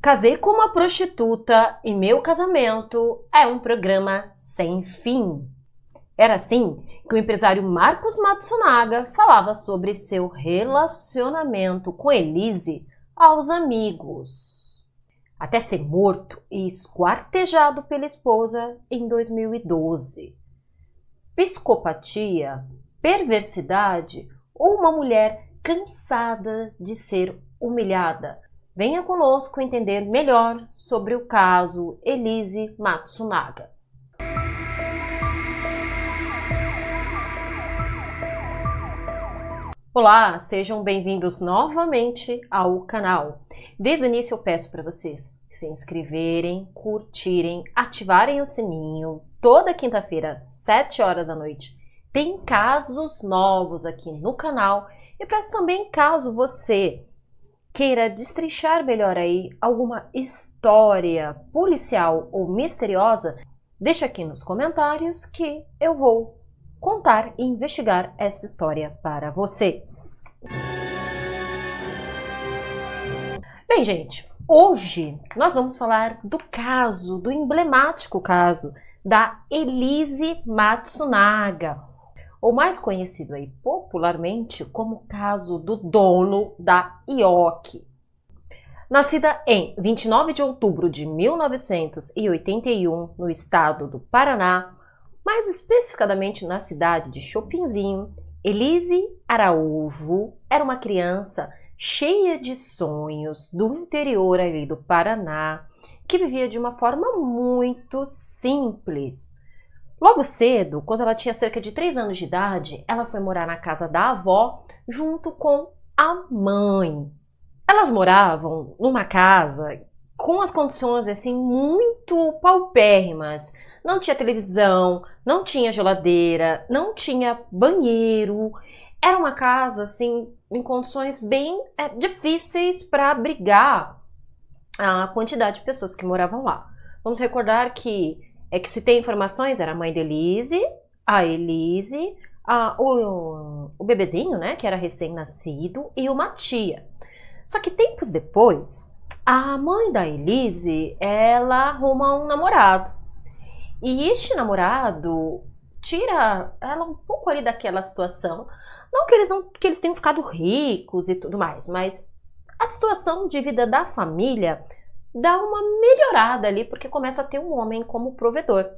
Casei com uma prostituta e meu casamento é um programa sem fim. Era assim que o empresário Marcos Matsunaga falava sobre seu relacionamento com Elise aos amigos, até ser morto e esquartejado pela esposa em 2012. Psicopatia, perversidade ou uma mulher cansada de ser humilhada? Venha conosco entender melhor sobre o caso Elise Matsunaga. Olá, sejam bem-vindos novamente ao canal. Desde o início eu peço para vocês se inscreverem, curtirem, ativarem o sininho. Toda quinta-feira, 7 horas da noite, tem casos novos aqui no canal. E peço também, caso você queira destrinchar melhor aí alguma história policial ou misteriosa, deixa aqui nos comentários que eu vou contar e investigar essa história para vocês. Bem, gente, hoje nós vamos falar do emblemático caso da Elise Matsunaga, ou mais conhecido aí popularmente como o caso do dono da Ioki. Nascida em 29 de outubro de 1981 no estado do Paraná, mais especificadamente na cidade de Chopinzinho, Elise Araújo era uma criança cheia de sonhos do interior ali do Paraná, que vivia de uma forma muito simples. Logo cedo, quando ela tinha cerca de 3 anos de idade, ela foi morar na casa da avó junto com a mãe. Elas moravam numa casa com as condições assim muito paupérrimas. Não tinha televisão, não tinha geladeira, não tinha banheiro. Era uma casa assim em condições bem difíceis para abrigar a quantidade de pessoas que moravam lá. Vamos recordar que se tem informações, era a mãe de Elise, a Elise, o bebezinho, né, que era recém-nascido, e uma tia. Só que tempos depois, a mãe da Elise, ela arruma um namorado. E este namorado tira ela um pouco ali daquela situação. Não que eles tenham ficado ricos e tudo mais, mas a situação de vida da família dá uma melhorada ali, porque começa a ter um homem como provedor.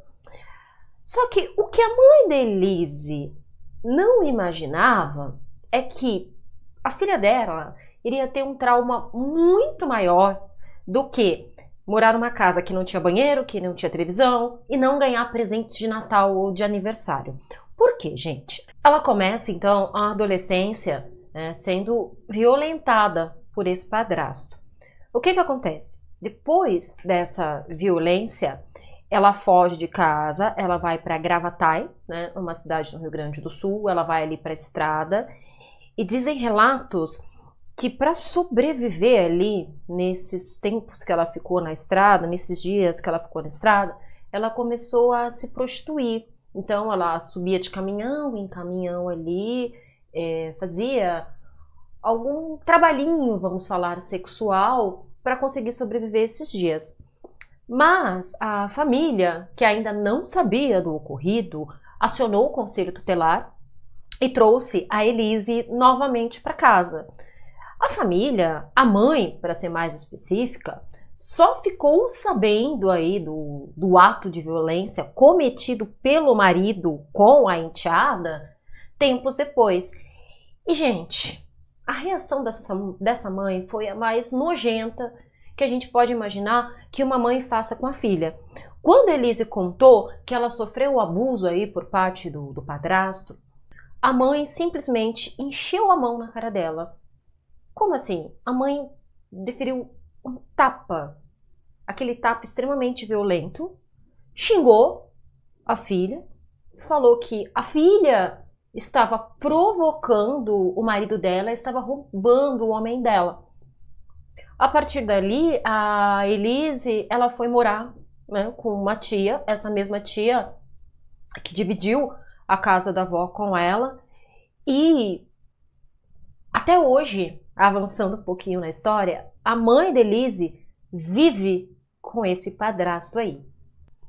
Só que o que a mãe de Elise não imaginava é que a filha dela iria ter um trauma muito maior do que morar numa casa que não tinha banheiro, que não tinha televisão e não ganhar presentes de Natal ou de aniversário. Por quê, gente? Ela começa, então, a adolescência sendo violentada por esse padrasto. O que acontece? Depois dessa violência, ela foge de casa, ela vai para Gravataí, né, uma cidade no Rio Grande do Sul, ela vai ali para a estrada, e dizem relatos que para sobreviver ali, nesses tempos que ela ficou na estrada, nesses dias que ela ficou na estrada, ela começou a se prostituir. Então ela subia de caminhão em caminhão ali, fazia algum trabalhinho, vamos falar, sexual, para conseguir sobreviver esses dias. Mas a família, que ainda não sabia do ocorrido, acionou o conselho tutelar e trouxe a Elise novamente para casa. A família, a mãe, para ser mais específica, só ficou sabendo aí do ato de violência cometido pelo marido com a enteada tempos depois. E, gente, a reação dessa mãe foi a mais nojenta que a gente pode imaginar que uma mãe faça com a filha. Quando Elise contou que ela sofreu o abuso aí por parte do padrasto, a mãe simplesmente encheu a mão na cara dela. Como assim? A mãe deferiu um tapa, aquele tapa extremamente violento, xingou a filha, falou que a filha estava provocando o marido dela, estava roubando o homem dela. A partir dali, a Elise, ela foi morar, né, com uma tia, essa mesma tia que dividiu a casa da avó com ela, e até hoje, avançando um pouquinho na história, a mãe de Elise vive com esse padrasto aí.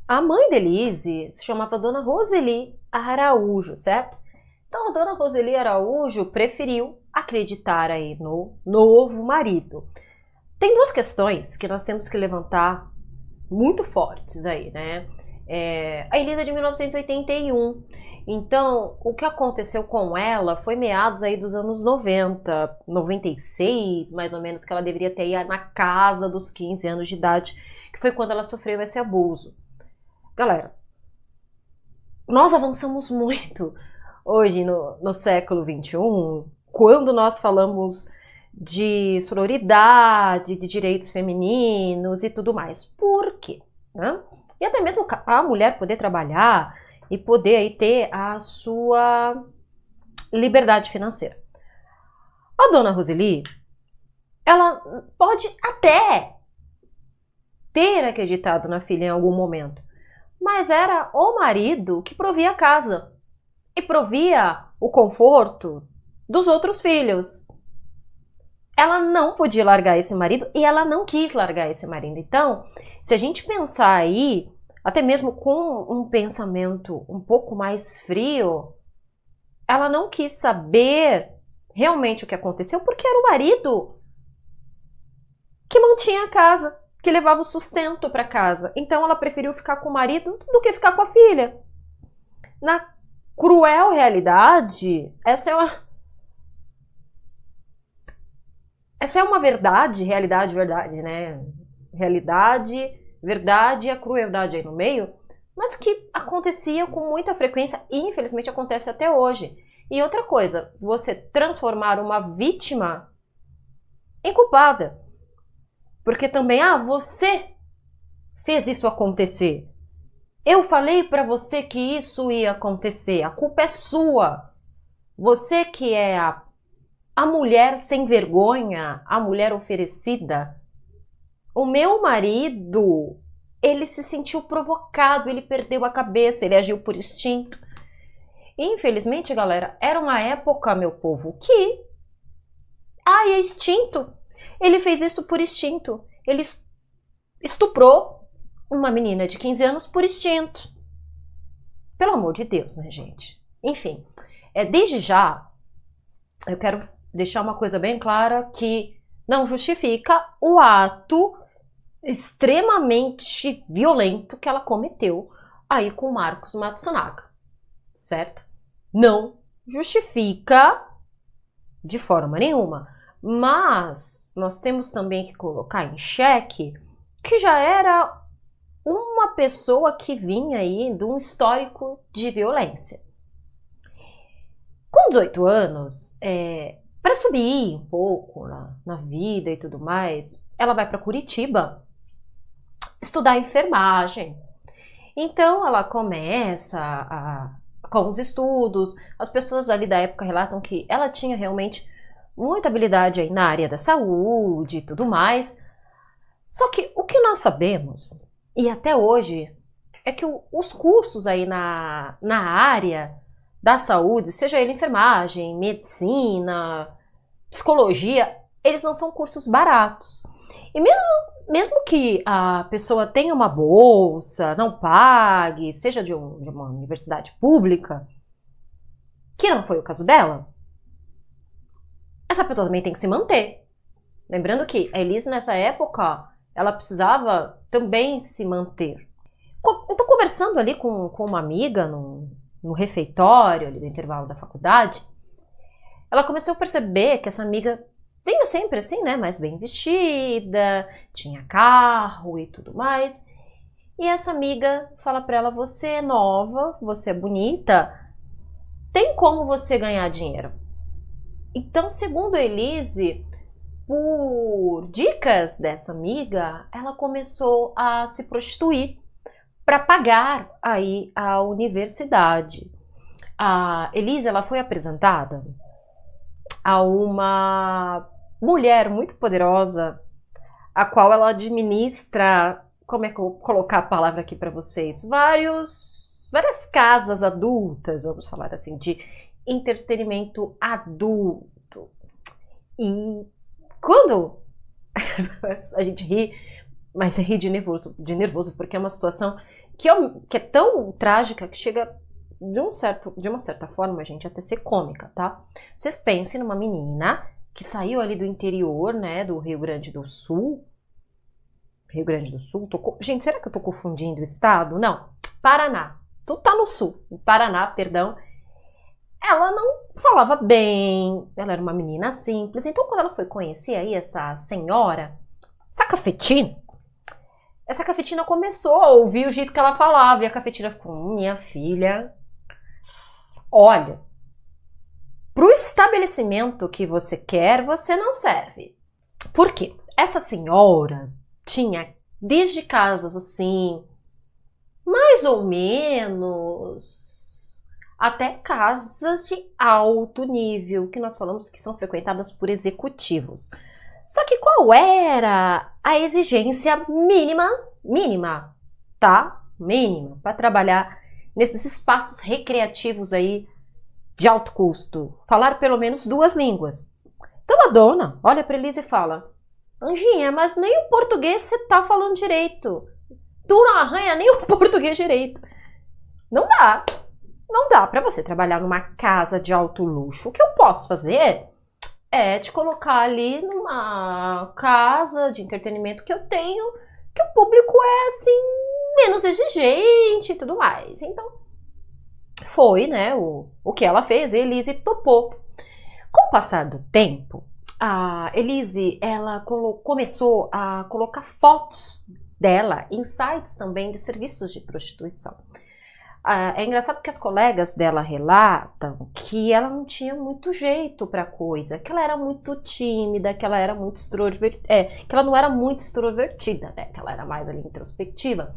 A mãe de Elise se chamava Dona Roseli Araújo, certo? Então a Dona Roseli Araújo preferiu acreditar aí no novo marido. Tem duas questões que nós temos que levantar muito fortes aí, né? A Elisa é de 1981, então o que aconteceu com ela foi meados aí dos anos 90, 96, mais ou menos, que ela deveria ter ido na casa dos 15 anos de idade, que foi quando ela sofreu esse abuso. Galera, nós avançamos muito hoje no século XXI, quando nós falamos de sororidade, de direitos femininos e tudo mais. Por quê? Né? E até mesmo a mulher poder trabalhar e poder aí ter a sua liberdade financeira. A Dona Roseli, ela pode até ter acreditado na filha em algum momento, mas era o marido que provia a casa e provia o conforto dos outros filhos. Ela não podia largar esse marido e ela não quis largar esse marido. Então, se a gente pensar aí, até mesmo com um pensamento um pouco mais frio, ela não quis saber realmente o que aconteceu, porque era o marido que mantinha a casa, que levava o sustento para casa. Então ela preferiu ficar com o marido do que ficar com a filha. Na cruel realidade, essa é uma verdade, realidade, verdade, né? Realidade, verdade e a crueldade aí no meio, mas que acontecia com muita frequência e infelizmente acontece até hoje. E outra coisa, você transformar uma vítima em culpada. Porque também, você fez isso acontecer. Eu falei para você que isso ia acontecer, a culpa é sua. Você que é a mulher sem vergonha, a mulher oferecida. O meu marido, ele se sentiu provocado, ele perdeu a cabeça, ele agiu por instinto. Infelizmente, galera, era uma época, meu povo, que... é instinto. Ele fez isso por instinto. Ele estuprou uma menina de 15 anos por instinto. Pelo amor de Deus, né, gente? Enfim, desde já, eu quero deixar uma coisa bem clara que não justifica o ato extremamente violento que ela cometeu aí com Marcos Matsunaga, certo? Não justifica de forma nenhuma, mas nós temos também que colocar em xeque que já era uma pessoa que vinha aí de um histórico de violência. Com 18 anos, para subir um pouco na vida e tudo mais, ela vai para Curitiba estudar enfermagem. Então ela começa com os estudos. As pessoas ali da época relatam que ela tinha realmente muita habilidade aí na área da saúde e tudo mais. Só que o que nós sabemos, e até hoje, é que os cursos aí na área da saúde, seja ele enfermagem, medicina, psicologia, eles não são cursos baratos. E mesmo que a pessoa tenha uma bolsa, não pague, seja de uma universidade pública, que não foi o caso dela, essa pessoa também tem que se manter. Lembrando que a Elise, nessa época, ela precisava também se manter. Então, conversando ali com uma amiga no refeitório, ali no intervalo da faculdade, ela começou a perceber que essa amiga vinha sempre assim, né, mais bem vestida, tinha carro e tudo mais. E essa amiga fala pra ela: você é nova, você é bonita, tem como você ganhar dinheiro. Então, segundo a Elise, por dicas dessa amiga, ela começou a se prostituir para pagar aí a universidade. A Elise, ela foi apresentada a uma mulher muito poderosa, a qual ela administra, como é que eu vou colocar a palavra aqui para vocês? Várias casas adultas, vamos falar assim, de entretenimento adulto. E quando a gente ri, mas ri de nervoso, porque é uma situação que é tão trágica que chega de uma certa forma, gente, até ser cômica, tá? Vocês pensem numa menina que saiu ali do interior, né, do Rio Grande do Sul. Rio Grande do Sul? Gente, será que eu tô confundindo o estado? Não, Paraná. Tu tá no sul, Paraná, perdão. Ela não falava bem, ela era uma menina simples. Então, quando ela foi conhecer aí essa senhora, essa cafetina começou a ouvir o jeito que ela falava. E a cafetina ficou, minha filha, olha, pro estabelecimento que você quer, você não serve. Por quê? Essa senhora tinha desde casas assim, mais ou menos, até casas de alto nível, que nós falamos que são frequentadas por executivos. Só que qual era a exigência mínima, tá? Mínima, para trabalhar nesses espaços recreativos aí de alto custo? Falar pelo menos 2 línguas. Então a dona olha para Elise e fala, Anjinha, mas nem o português você tá falando direito. Tu não arranha nem o português direito. Não dá para você trabalhar numa casa de alto luxo. O que eu posso fazer é te colocar ali numa casa de entretenimento que eu tenho, que o público é assim, menos exigente e tudo mais. Então, foi, né, o que ela fez, a Elise topou. Com o passar do tempo, a Elise, ela começou a colocar fotos dela em sites também de serviços de prostituição. É engraçado porque as colegas dela relatam que ela não tinha muito jeito para coisa, que ela era muito tímida, que ela era muito extrovertida, que ela não era muito extrovertida, né? Que ela era mais ali introspectiva.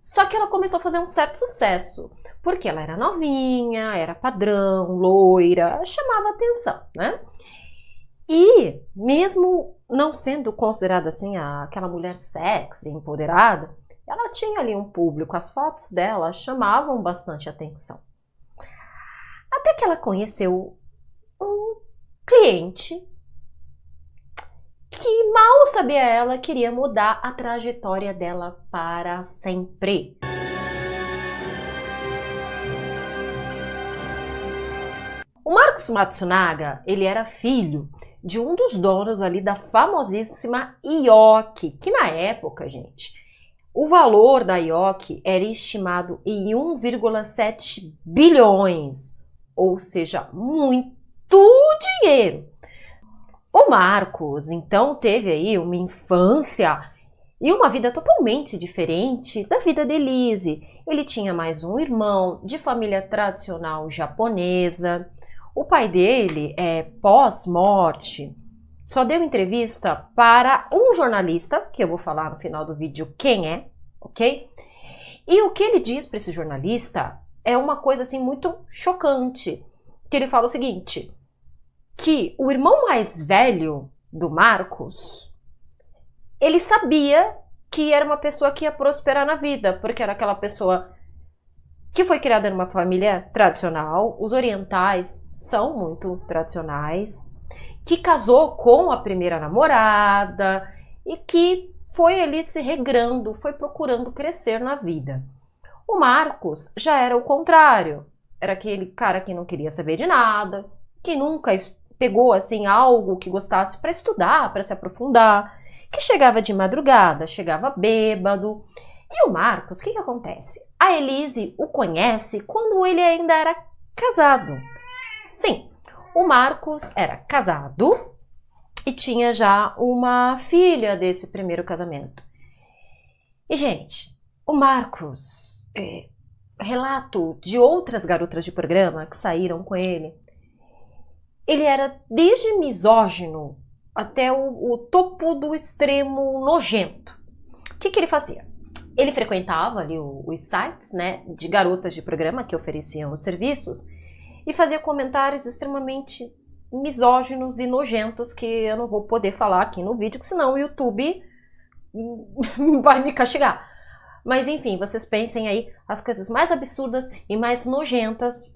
Só que ela começou a fazer um certo sucesso, porque ela era novinha, era padrão, loira, chamava atenção, né? E mesmo não sendo considerada assim aquela mulher sexy, empoderada, ela tinha ali um público, as fotos dela chamavam bastante atenção. Até que ela conheceu um cliente que mal sabia ela queria mudar a trajetória dela para sempre. O Marcos Matsunaga, ele era filho de um dos donos ali da famosíssima Yoki, que na época, gente, o valor da Yoki era estimado em 1,7 bilhões, ou seja, muito dinheiro. O Marcos, então, teve aí uma infância e uma vida totalmente diferente da vida de Elise. Ele tinha mais um irmão de família tradicional japonesa. O pai dele, pós-morte, só deu entrevista para um jornalista, que eu vou falar no final do vídeo quem é, ok? E o que ele diz para esse jornalista é uma coisa assim muito chocante, que ele fala o seguinte, que o irmão mais velho do Marcos, ele sabia que era uma pessoa que ia prosperar na vida, porque era aquela pessoa que foi criada numa família tradicional, os orientais são muito tradicionais, que casou com a primeira namorada e que foi ali se regrando, foi procurando crescer na vida. O Marcos já era o contrário, era aquele cara que não queria saber de nada, que nunca pegou assim algo que gostasse para estudar, para se aprofundar, que chegava de madrugada, chegava bêbado. E o Marcos, o que acontece? A Elise o conhece quando ele ainda era casado. Sim, o Marcos era casado e tinha já uma filha desse primeiro casamento. E, gente, o Marcos, relato de outras garotas de programa que saíram com ele, ele era desde misógino até o topo do extremo nojento. O que ele fazia? Ele frequentava ali os sites, né, de garotas de programa que ofereciam os serviços e fazia comentários extremamente misóginos e nojentos que eu não vou poder falar aqui no vídeo, senão o YouTube vai me castigar. Mas enfim, vocês pensem aí as coisas mais absurdas e mais nojentas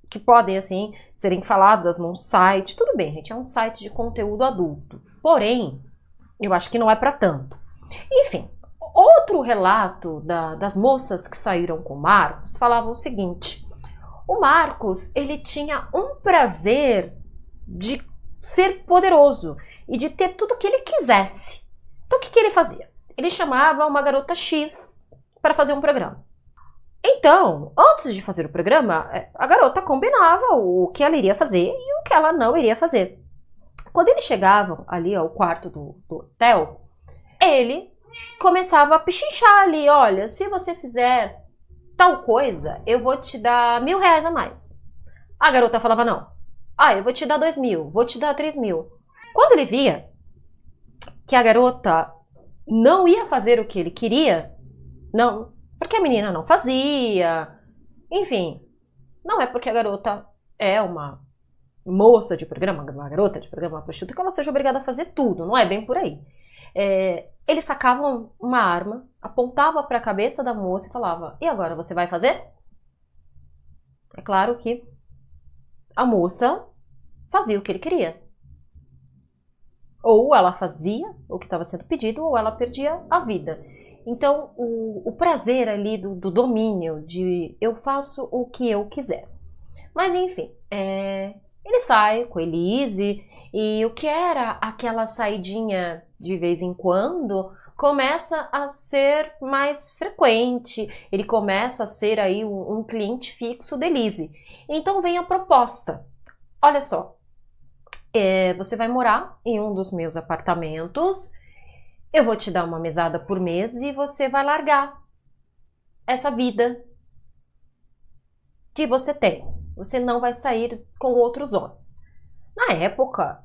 que podem, assim, serem faladas num site. Tudo bem, gente, é um site de conteúdo adulto. Porém, eu acho que não é para tanto. Enfim, outro relato das moças que saíram com o Marcos falava o seguinte: o Marcos, ele tinha um prazer de ser poderoso e de ter tudo o que ele quisesse. Então o que ele fazia? Ele chamava uma garota X para fazer um programa. Então, antes de fazer o programa, a garota combinava o que ela iria fazer e o que ela não iria fazer. Quando eles chegavam ali ao quarto do hotel, ele começava a pichinchar ali: olha, se você fizer tal coisa, eu vou te dar R$1.000 a mais. A garota falava: não. Eu vou te dar 2.000, vou te dar 3.000. Quando ele via que a garota não ia fazer o que ele queria, não, porque a menina não fazia, enfim, não é porque a garota é uma moça de programa, uma garota de programa, uma prostituta, que ela seja obrigada a fazer tudo, não é bem por aí. Ele sacava uma arma, apontava para a cabeça da moça e falava: e agora, você vai fazer? É claro que a moça fazia o que ele queria. Ou ela fazia o que estava sendo pedido, ou ela perdia a vida. Então, o prazer ali do domínio, de eu faço o que eu quiser. Mas, enfim, ele sai com a Elise, e o que era aquela saidinha de vez em quando começa a ser mais frequente. Ele começa a ser aí um cliente fixo da Elise. Então vem a proposta: olha só, você vai morar em um dos meus apartamentos, eu vou te dar uma mesada por mês e você vai largar essa vida que você tem. Você não vai sair com outros homens. Na época,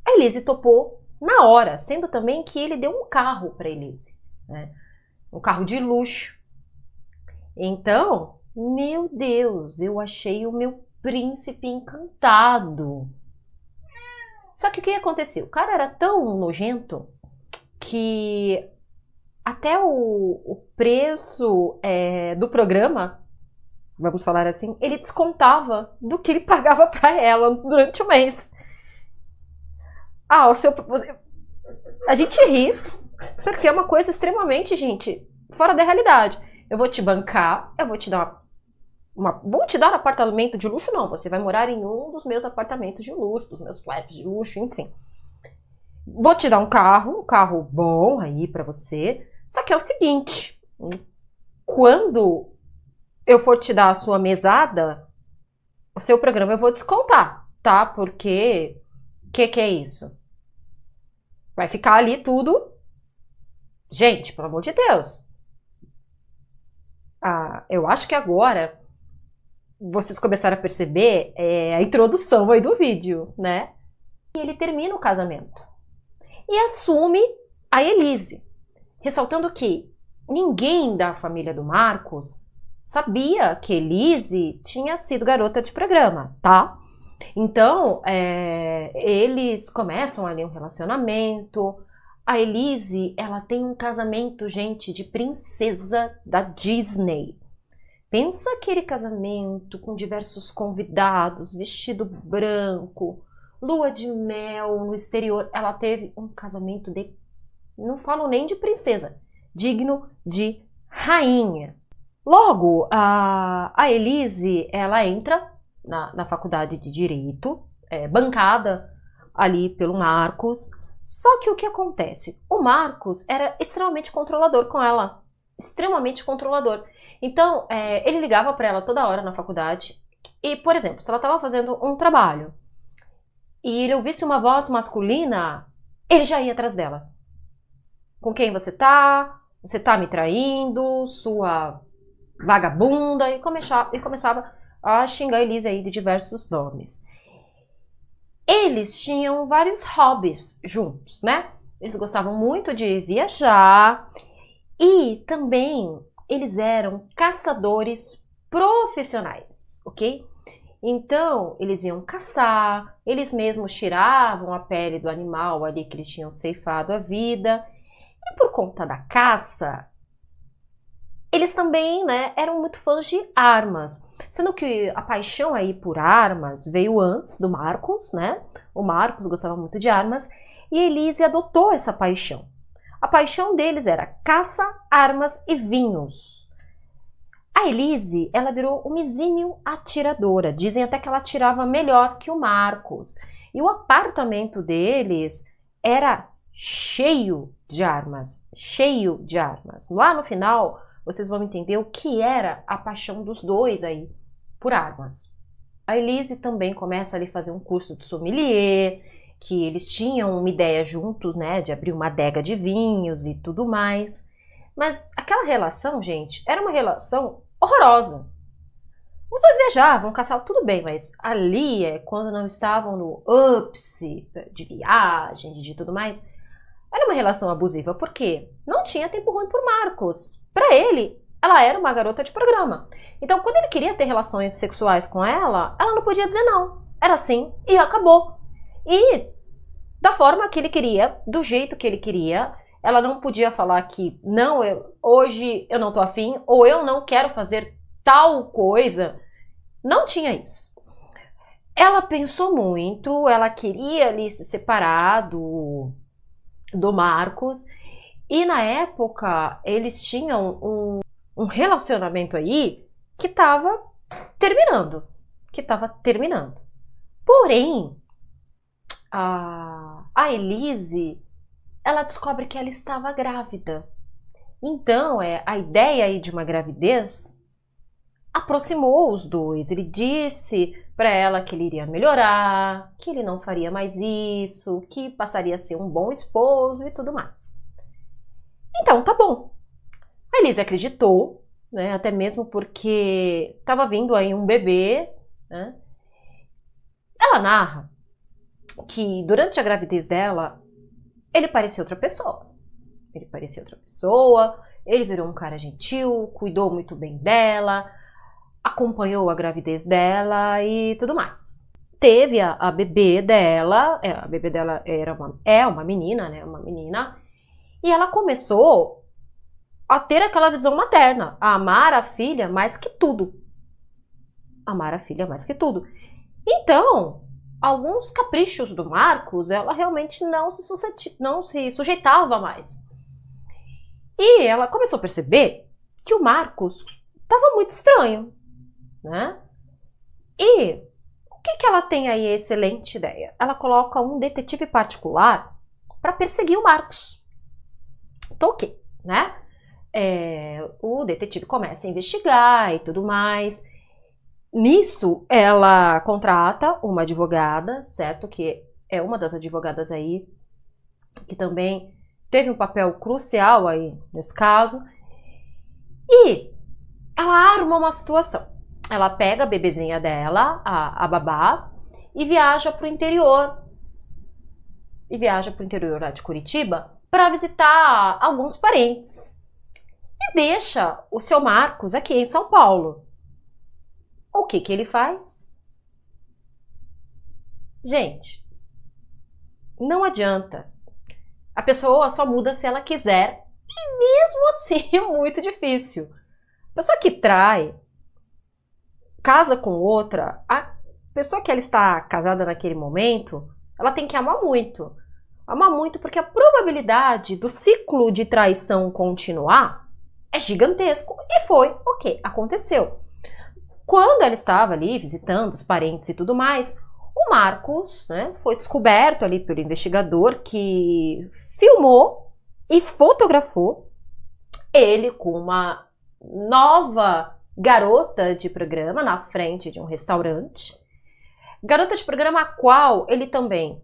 a Elise topou na hora, sendo também que ele deu um carro para Elise, né? Um carro de luxo. Então, meu Deus, eu achei o meu príncipe encantado. Só que o que aconteceu? O cara era tão nojento que até o preço do programa, vamos falar assim, ele descontava do que ele pagava para ela durante o mês. A gente ri, porque é uma coisa extremamente, gente, fora da realidade. Eu vou te bancar, eu vou te dar vou te dar um apartamento de luxo? Não, você vai morar em um dos meus apartamentos de luxo, dos meus flats de luxo, enfim. Vou te dar um carro bom aí pra você. Só que é o seguinte: quando eu for te dar a sua mesada, o seu programa eu vou descontar, tá? Porque que é isso? Vai ficar ali tudo. Gente, pelo amor de Deus. Eu acho que agora vocês começaram a perceber a introdução aí do vídeo, né? E ele termina o casamento e assume a Elise, ressaltando que ninguém da família do Marcos sabia que Elise tinha sido garota de programa, tá? Então, eles começam ali um relacionamento. A Elise, ela tem um casamento, gente, de princesa da Disney. Pensa aquele casamento com diversos convidados, vestido branco, lua de mel no exterior. Ela teve um casamento não falo nem de princesa, digno de rainha. Logo, a Elise, ela entra na faculdade de Direito, bancada ali pelo Marcos. Só que o que acontece? O Marcos era extremamente controlador com ela, extremamente controlador. Então, ele ligava para ela toda hora na faculdade e, por exemplo, se ela estava fazendo um trabalho e ele ouvisse uma voz masculina, ele já ia atrás dela. Com quem você tá? Você tá me traindo? Sua vagabunda? E começava a xingar a Elise aí de diversos nomes. Eles tinham vários hobbies juntos, né? Eles gostavam muito de viajar e também eles eram caçadores profissionais, ok? Então, eles iam caçar, eles mesmos tiravam a pele do animal ali que eles tinham ceifado a vida. E por conta da caça, eles também, né, eram muito fãs de armas. Sendo que a paixão aí por armas veio antes do Marcos, né? O Marcos gostava muito de armas e a Elise adotou essa paixão. A paixão deles era caça, armas e vinhos. A Elise, ela virou uma exímio atiradora. Dizem até que ela atirava melhor que o Marcos. E o apartamento deles era cheio de armas, cheio de armas. Lá no final, vocês vão entender o que era a paixão dos dois aí por armas. A Elise também começa ali a fazer um curso de sommelier, que eles tinham uma ideia juntos, né, de abrir uma adega de vinhos e tudo mais. Mas aquela relação, gente, era uma relação horrorosa. Os dois viajavam, caçavam, tudo bem, mas ali, quando não estavam no ápice de viagem, de tudo mais, era uma relação abusiva, porque não tinha tempo ruim por Marcos. Para ele, ela era uma garota de programa. Então, quando ele queria ter relações sexuais com ela não podia dizer não. Era assim e acabou. E da forma que ele queria, do jeito que ele queria, ela não podia falar que não, hoje eu não tô afim, ou eu não quero fazer tal coisa. Não tinha isso. Ela pensou muito, ela queria ali se separar do Marcos, e na época eles tinham um relacionamento aí que estava terminando. Porém, a Elise, ela descobre que ela estava grávida. Então, a ideia aí de uma gravidez aproximou os dois. Ele disse para ela que ele iria melhorar, que ele não faria mais isso, que passaria a ser um bom esposo e tudo mais. Então, tá bom. A Elise acreditou, né, até mesmo porque estava vindo aí um bebê, né? Ela narra que durante a gravidez dela, ele parecia outra pessoa. Ele virou um cara gentil, cuidou muito bem dela, acompanhou a gravidez dela e tudo mais. Teve a bebê dela, a bebê dela é uma menina, né? Uma menina. E ela começou a ter aquela visão materna, a amar a filha mais que tudo. Então, alguns caprichos do Marcos, ela realmente não se sujeitava mais. E ela começou a perceber que o Marcos estava muito estranho, né? E o que ela tem aí a excelente ideia? Ela coloca um detetive particular para perseguir o Marcos. Então, ok, né? O detetive começa a investigar e tudo mais. Nisso, ela contrata uma advogada, certo? Que é uma das advogadas aí, que também teve um papel crucial aí nesse caso. E ela arma uma situação. Ela pega a bebezinha dela, a babá, e viaja para o interior. Lá de Curitiba para visitar alguns parentes. E deixa o seu Marcos aqui em São Paulo. O que ele faz? Gente, não adianta. A pessoa só muda se ela quiser. E mesmo assim é muito difícil. A pessoa que trai, casa com outra, a pessoa que ela está casada naquele momento, ela tem que amar muito. Amar muito porque a probabilidade do ciclo de traição continuar é gigantesco. E foi o que aconteceu. Quando ela estava ali visitando os parentes e tudo mais, o Marcos, né, foi descoberto ali pelo investigador que filmou e fotografou ele com uma nova garota de programa na frente de um restaurante. Garota de programa a qual ele também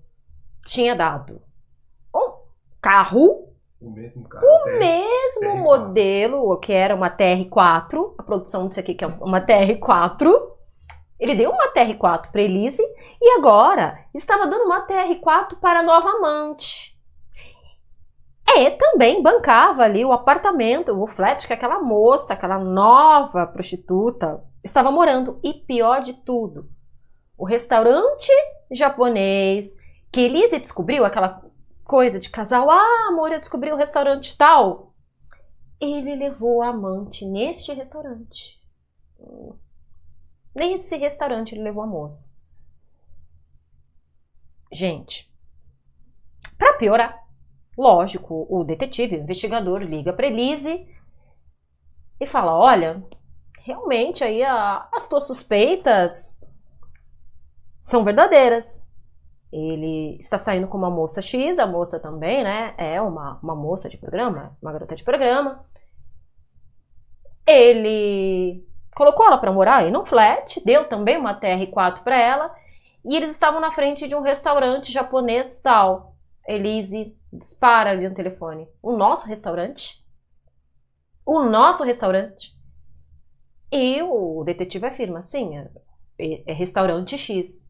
tinha dado um carro. O mesmo carro. O mesmo modelo, que era uma TR4. A produção disso aqui que é uma TR4. Ele deu uma TR4 para Elise e agora estava dando uma TR4 para a nova amante. E também bancava ali o apartamento, o flat que aquela moça, aquela nova prostituta estava morando. E pior de tudo, o restaurante japonês que Elise descobriu, aquela coisa de casal, amor, eu descobri um restaurante tal. Ele levou a amante neste restaurante. Nesse restaurante ele levou a moça. Gente, pra piorar, lógico, o detetive, o investigador, liga para Elise e fala, olha, realmente aí as tuas suspeitas são verdadeiras. Ele está saindo com uma moça X, a moça também, né, é uma moça de programa, uma garota de programa. Ele colocou ela para morar aí num flat, deu também uma TR4 para ela, e eles estavam na frente de um restaurante japonês tal. Elise dispara ali no telefone. O nosso restaurante? O nosso restaurante? E o detetive afirma, sim, é restaurante X.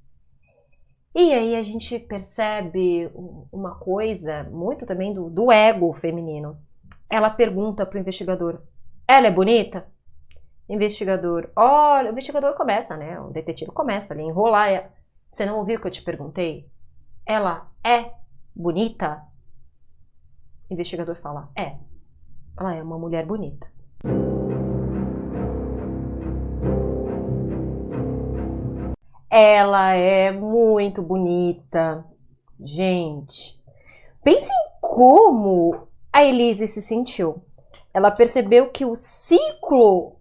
E aí a gente percebe uma coisa muito também do ego feminino. Ela pergunta pro investigador, ela é bonita? Investigador, olha, o investigador começa, né? O detetive começa ali a enrolar. Você não ouviu o que eu te perguntei? Ela é bonita? O investigador fala, ela é uma mulher bonita. Ela é muito bonita. Gente, pensem como a Elise se sentiu. Ela percebeu que o ciclo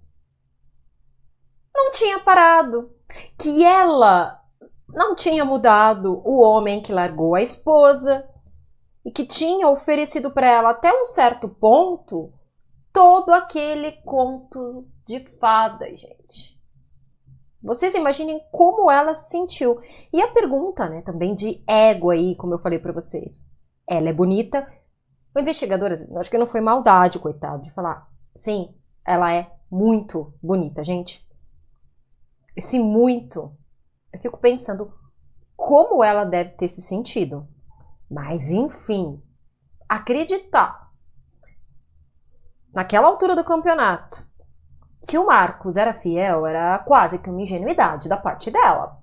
não tinha parado, que ela não tinha mudado o homem que largou a esposa e que tinha oferecido para ela até um certo ponto todo aquele conto de fadas, gente. Vocês imaginem como ela se sentiu. E a pergunta, né, também de ego aí, como eu falei para vocês. Ela é bonita? O investigador, acho que não foi maldade, coitado, de falar, sim, ela é muito bonita, gente. Esse muito, eu fico pensando como ela deve ter se sentido. Mas, enfim, acreditar naquela altura do campeonato que o Marcos era fiel era quase que uma ingenuidade da parte dela.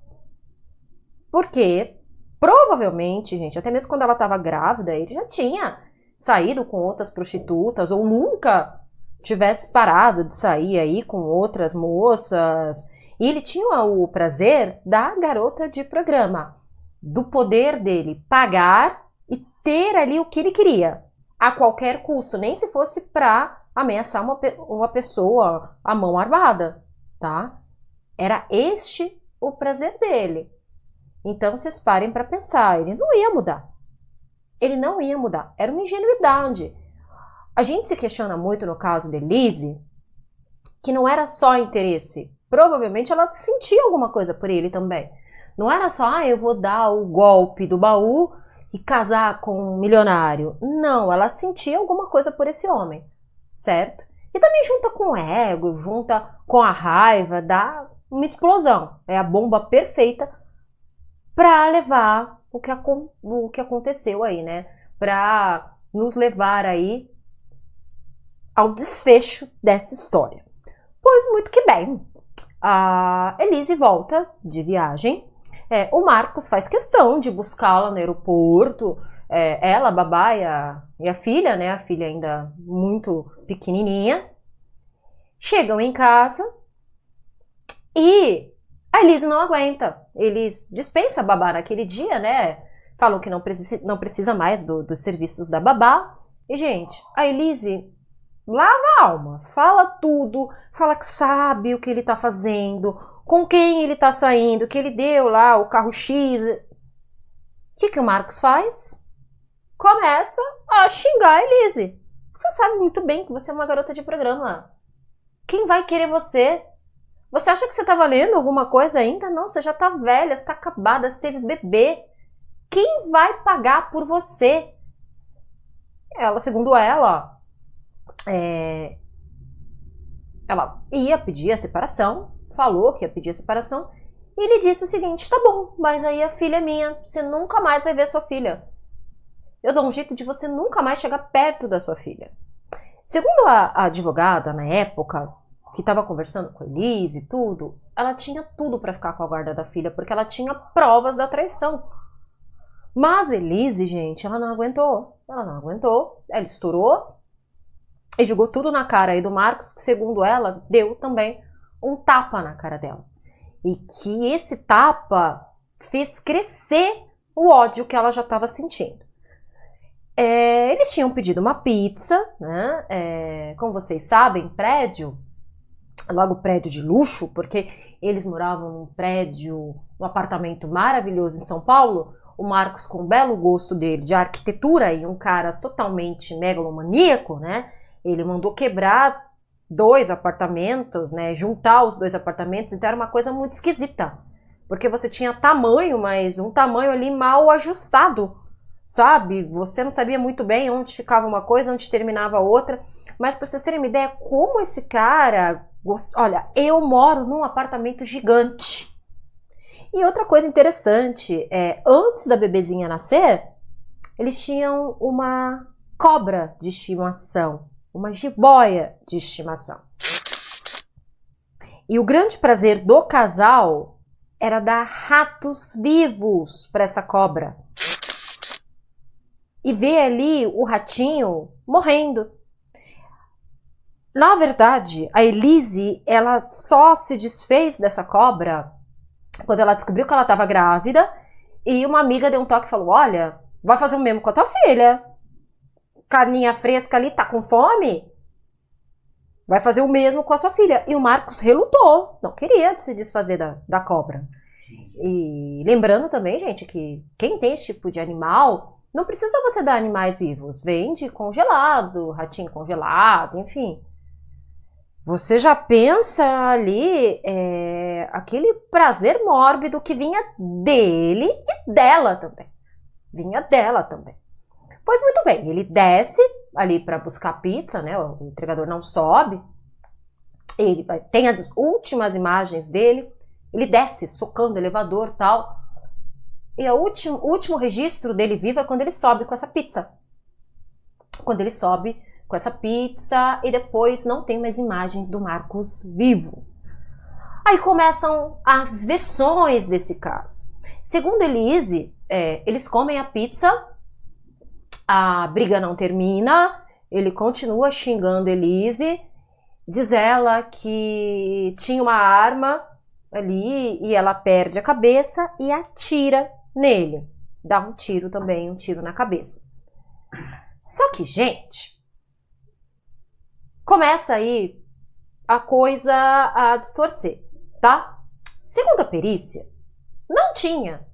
Porque, provavelmente, gente, até mesmo quando ela estava grávida, ele já tinha saído com outras prostitutas ou nunca tivesse parado de sair aí com outras moças. E ele tinha o prazer da garota de programa, do poder dele pagar e ter ali o que ele queria, a qualquer custo, nem se fosse para ameaçar uma pessoa à mão armada, tá? Era este o prazer dele. Então, vocês parem para pensar, ele não ia mudar. Ele não ia mudar. Era uma ingenuidade. A gente se questiona muito no caso de Elise, que não era só interesse. Provavelmente ela sentia alguma coisa por ele também. Não era só, eu vou dar o golpe do baú e casar com um milionário. Não, ela sentia alguma coisa por esse homem, certo? E também junta com o ego, junta com a raiva, dá uma explosão. É a bomba perfeita para levar o que aconteceu aí, né? Para nos levar aí ao desfecho dessa história. Pois muito que bem, a Elise volta de viagem, o Marcos faz questão de buscá-la no aeroporto, ela, a babá e a filha, né? A filha ainda muito pequenininha, chegam em casa e a Elise não aguenta. Eles dispensam a babá naquele dia, né? Falam que não precisa mais dos serviços da babá. E, gente, a Elise lava a alma, fala tudo, fala que sabe o que ele tá fazendo, com quem ele tá saindo, que ele deu lá o carro X. O que o Marcos faz? Começa a xingar a Elise. Você sabe muito bem que você é uma garota de programa. Quem vai querer você? Você acha que você tá valendo alguma coisa ainda? Não, você já tá velha, você tá acabada, você teve bebê. Quem vai pagar por você? Ela, segundo ela ia pedir a separação, falou que ia pedir a separação, e ele disse o seguinte, tá bom, mas aí a filha é minha, você nunca mais vai ver sua filha. Eu dou um jeito de você nunca mais chegar perto da sua filha. Segundo a advogada, na época, que estava conversando com a Elise e tudo, ela tinha tudo para ficar com a guarda da filha, porque ela tinha provas da traição. Mas Elise, gente, ela não aguentou. Ela estourou e jogou tudo na cara aí do Marcos, que segundo ela, deu também um tapa na cara dela. E que esse tapa fez crescer o ódio que ela já estava sentindo. Eles tinham pedido uma pizza, né? Como vocês sabem, prédio, logo prédio de luxo, porque eles moravam num prédio, um apartamento maravilhoso em São Paulo. O Marcos, com o belo gosto dele de arquitetura e um cara totalmente megalomaníaco, né? Ele mandou quebrar 2 apartamentos, né? Juntar os 2 apartamentos, então era uma coisa muito esquisita. Porque você tinha tamanho, mas um tamanho ali mal ajustado, sabe? Você não sabia muito bem onde ficava uma coisa, onde terminava a outra. Mas pra vocês terem uma ideia, como esse cara... Olha, eu moro num apartamento gigante. E outra coisa interessante, antes da bebezinha nascer, eles tinham uma cobra de estimação, uma jiboia de estimação. E o grande prazer do casal era dar ratos vivos para essa cobra. E ver ali o ratinho morrendo. Na verdade, a Elise, ela só se desfez dessa cobra quando ela descobriu que ela estava grávida e uma amiga deu um toque e falou, olha, vai fazer o mesmo com a tua filha. Carninha fresca ali, tá com fome? Vai fazer o mesmo com a sua filha. E o Marcos relutou, não queria se desfazer da cobra. E lembrando também, gente, que quem tem esse tipo de animal, não precisa você dar animais vivos. Vende congelado, ratinho congelado, enfim. Você já pensa ali aquele prazer mórbido que vinha dele e dela também. Vinha dela também. Pois muito bem, ele desce ali para buscar pizza, né? O entregador não sobe. Ele tem as últimas imagens dele. Ele desce socando o elevador e tal. E o último registro dele vivo é quando ele sobe com essa pizza. Quando ele sobe com essa pizza e depois não tem mais imagens do Marcos vivo. Aí começam as versões desse caso. Segundo Elise, eles comem a pizza, a briga não termina, ele continua xingando Elise, diz ela que tinha uma arma ali e ela perde a cabeça e atira nele. Dá um tiro também, um tiro na cabeça. Só que, gente, começa aí a coisa a distorcer, tá? Segundo a perícia, não tinha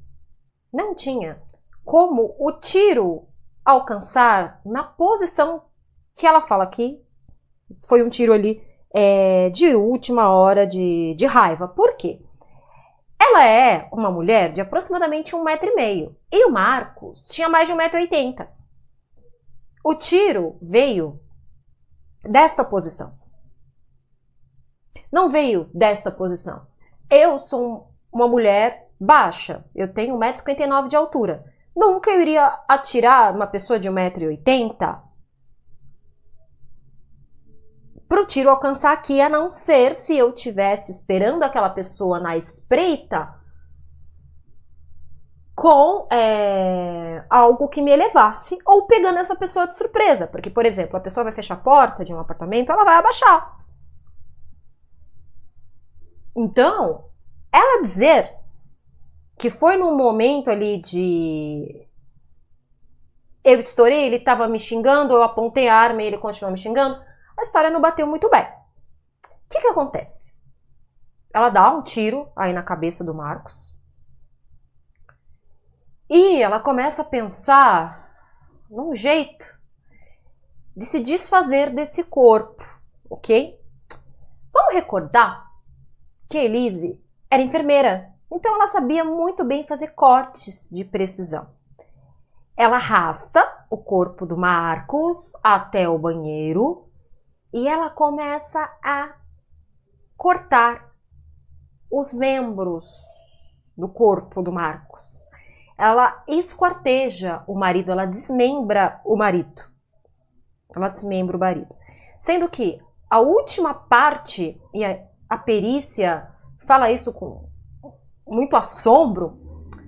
como o tiro alcançar na posição que ela fala aqui. Foi um tiro ali de última hora de raiva. Por quê? Ela é uma mulher de aproximadamente 1,5 m e o Marcos tinha mais de 1,80 m. O tiro veio desta posição. Não veio desta posição. Eu sou uma mulher baixa. Eu tenho 1,59 m de altura. Nunca eu iria atirar uma pessoa de 1,80 m para o tiro alcançar aqui, a não ser se eu estivesse esperando aquela pessoa na espreita com algo que me elevasse ou pegando essa pessoa de surpresa. Porque, por exemplo, a pessoa vai fechar a porta de um apartamento, ela vai abaixar. Então, ela dizer que foi num momento ali de... eu estourei, ele estava me xingando, eu apontei a arma e ele continuou me xingando, a história não bateu muito bem. O que acontece? Ela dá um tiro aí na cabeça do Marcos. E ela começa a pensar num jeito de se desfazer desse corpo, ok? Vamos recordar que a Elise era enfermeira, então ela sabia muito bem fazer cortes de precisão. Ela arrasta o corpo do Marcos até o banheiro e ela começa a cortar os membros do corpo do Marcos. Ela esquarteja o marido, ela desmembra o marido. Ela desmembra o marido. Sendo que a última parte, e a perícia fala isso com muito assombro,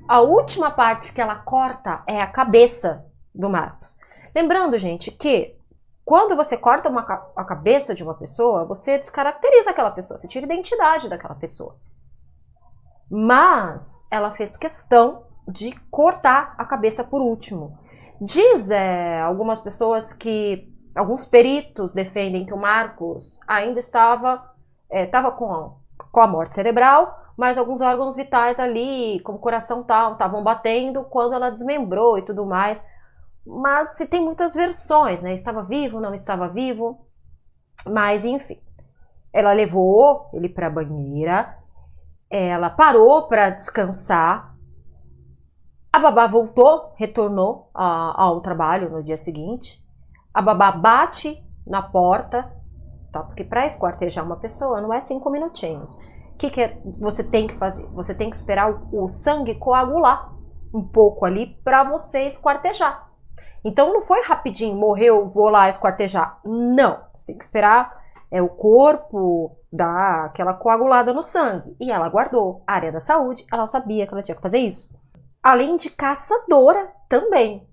a última parte que ela corta é a cabeça do Marcos. Lembrando, gente, que quando você corta a cabeça de uma pessoa, você descaracteriza aquela pessoa, você tira a identidade daquela pessoa. Mas ela fez questão de cortar a cabeça por último. Diz algumas pessoas que alguns peritos defendem que o Marcos ainda estava com a morte cerebral, mas alguns órgãos vitais ali, como o coração tal, estavam batendo quando ela desmembrou e tudo mais. Mas se tem muitas versões, né? Estava vivo, não estava vivo. Mas enfim, ela levou ele para a banheira, ela parou para descansar. A babá retornou ao trabalho no dia seguinte. A babá bate na porta, tá? Porque para esquartejar uma pessoa não é 5 minutinhos. O que você tem que fazer? Você tem que esperar o sangue coagular um pouco ali para você esquartejar. Então não foi rapidinho, morreu, vou lá esquartejar. Não, você tem que esperar o corpo dar aquela coagulada no sangue. E ela guardou. A área da saúde, ela sabia que ela tinha que fazer isso. Além de caçadora também,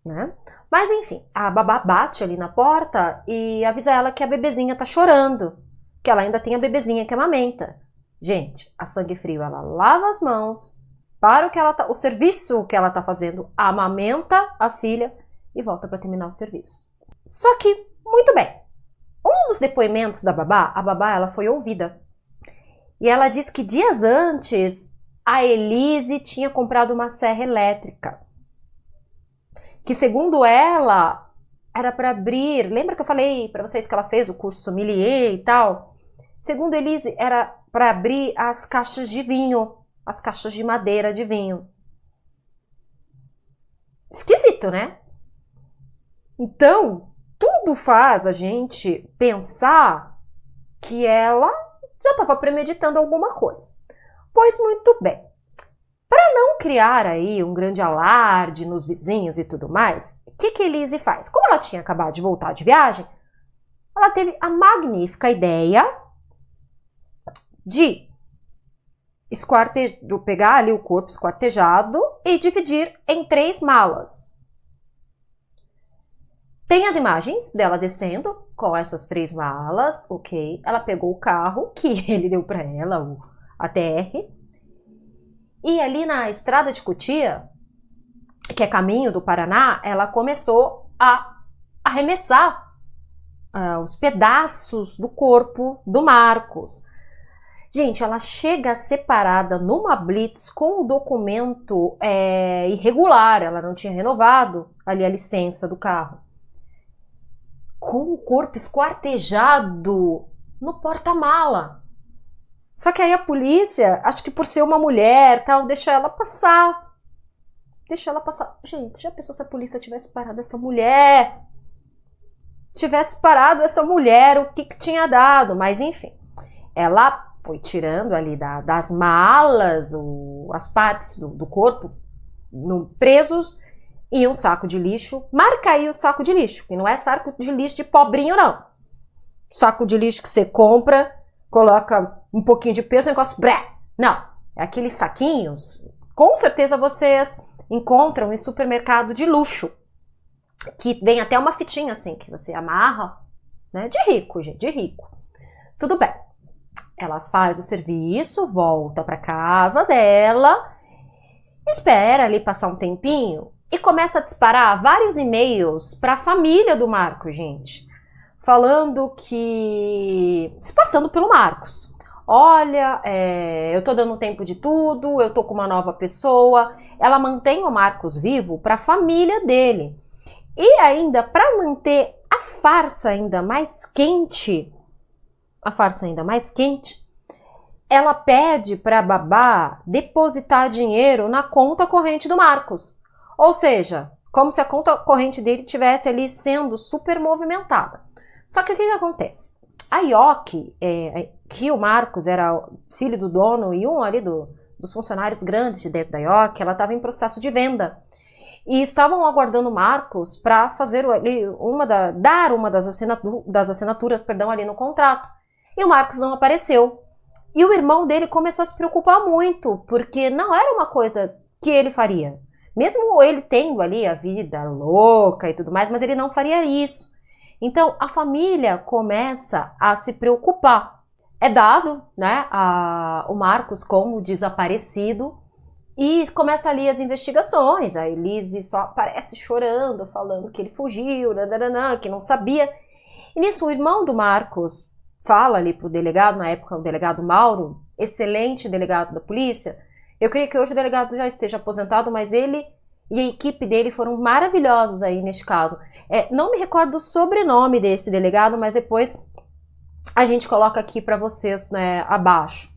né? Mas enfim, a babá bate ali na porta e avisa ela que a bebezinha tá chorando, que ela ainda tem a bebezinha que amamenta. Gente, a sangue frio, ela lava as mãos, para o serviço que ela tá fazendo, amamenta a filha e volta para terminar o serviço. Só que, muito bem, um dos depoimentos da babá, a babá ela foi ouvida. E ela disse que dias antes a Elise tinha comprado uma serra elétrica. Que segundo ela, era para abrir... Lembra que eu falei para vocês que ela fez o curso sommelier e tal? Segundo Elise, era para abrir as caixas de vinho. As caixas de madeira de vinho. Esquisito, né? Então, tudo faz a gente pensar que ela já estava premeditando alguma coisa. Pois muito bem. Para não criar aí um grande alarde nos vizinhos e tudo mais, o que Elise faz? Como ela tinha acabado de voltar de viagem, ela teve a magnífica ideia de pegar ali o corpo esquartejado e dividir em 3 malas. Tem as imagens dela descendo com essas 3 malas, ok. Ela pegou o carro que ele deu para ela, o ATR, e ali na estrada de Cotia, que é caminho do Paraná, ela começou a arremessar os pedaços do corpo do Marcos. Gente, ela chega separada numa blitz com o documento irregular, ela não tinha renovado ali a licença do carro. Com o corpo esquartejado no porta-mala. Só que aí a polícia, acho que por ser uma mulher, tal, deixa ela passar. Deixa ela passar. Gente, já pensou se a polícia tivesse parado essa mulher? O que tinha dado? Mas enfim, ela foi tirando ali das malas as partes do corpo presos e um saco de lixo. Marca aí o saco de lixo, que não é saco de lixo de pobrinho, não. Saco de lixo que você compra, coloca um pouquinho de peso, o negócio... Não, é aqueles saquinhos, com certeza vocês encontram em supermercado de luxo, que vem até uma fitinha assim, que você amarra, né? De rico, gente, de rico. Tudo bem. Ela faz o serviço, volta para casa dela, espera ali passar um tempinho e começa a disparar vários e-mails para a família do Marcos, gente. Falando se passando pelo Marcos. Olha, eu tô dando tempo de tudo, eu tô com uma nova pessoa. Ela mantém o Marcos vivo para a família dele. E ainda, para manter a farsa ainda mais quente, ela pede para a babá depositar dinheiro na conta corrente do Marcos. Ou seja, como se a conta corrente dele estivesse ali sendo super movimentada. Só que o que acontece? A Ioki, que o Marcos era filho do dono e um ali dos funcionários grandes de dentro da Ioki, ela estava em processo de venda. E estavam aguardando o Marcos para fazer dar uma das assinaturas ali no contrato. E o Marcos não apareceu. E o irmão dele começou a se preocupar muito, porque não era uma coisa que ele faria. Mesmo ele tendo ali a vida louca e tudo mais, mas ele não faria isso. Então, a família começa a se preocupar. É dado, né, o Marcos como desaparecido E começa ali as investigações. A Elise só aparece chorando, falando que ele fugiu, que não sabia. E nisso o irmão do Marcos fala ali pro delegado, na época o delegado Mauro, excelente delegado da polícia. Eu creio que hoje o delegado já esteja aposentado, mas ele e a equipe dele foram maravilhosos aí neste caso. Não me recordo o sobrenome desse delegado, mas depois a gente coloca aqui para vocês, né, abaixo.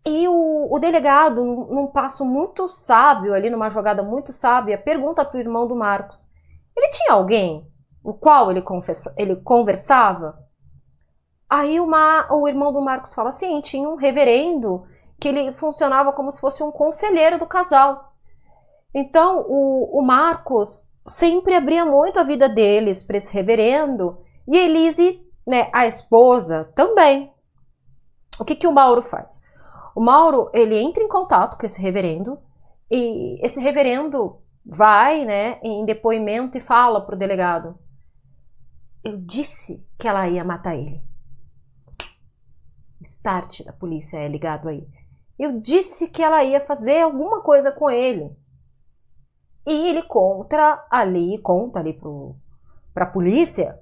E o delegado, num passo muito sábio ali, numa jogada muito sábia, pergunta pro irmão do Marcos. Ele tinha alguém o qual ele conversava? Aí o irmão do Marcos fala assim, tinha um reverendo que ele funcionava como se fosse um conselheiro do casal. Então, o Marcos sempre abria muito a vida deles para esse reverendo e a Elise, né, a esposa, também. O que o Mauro faz? O Mauro, ele entra em contato com esse reverendo e esse reverendo vai, né, em depoimento e fala pro delegado: eu disse que ela ia matar ele. O start da polícia é ligado aí. Eu disse que ela ia fazer alguma coisa com ele. E ele conta ali pra polícia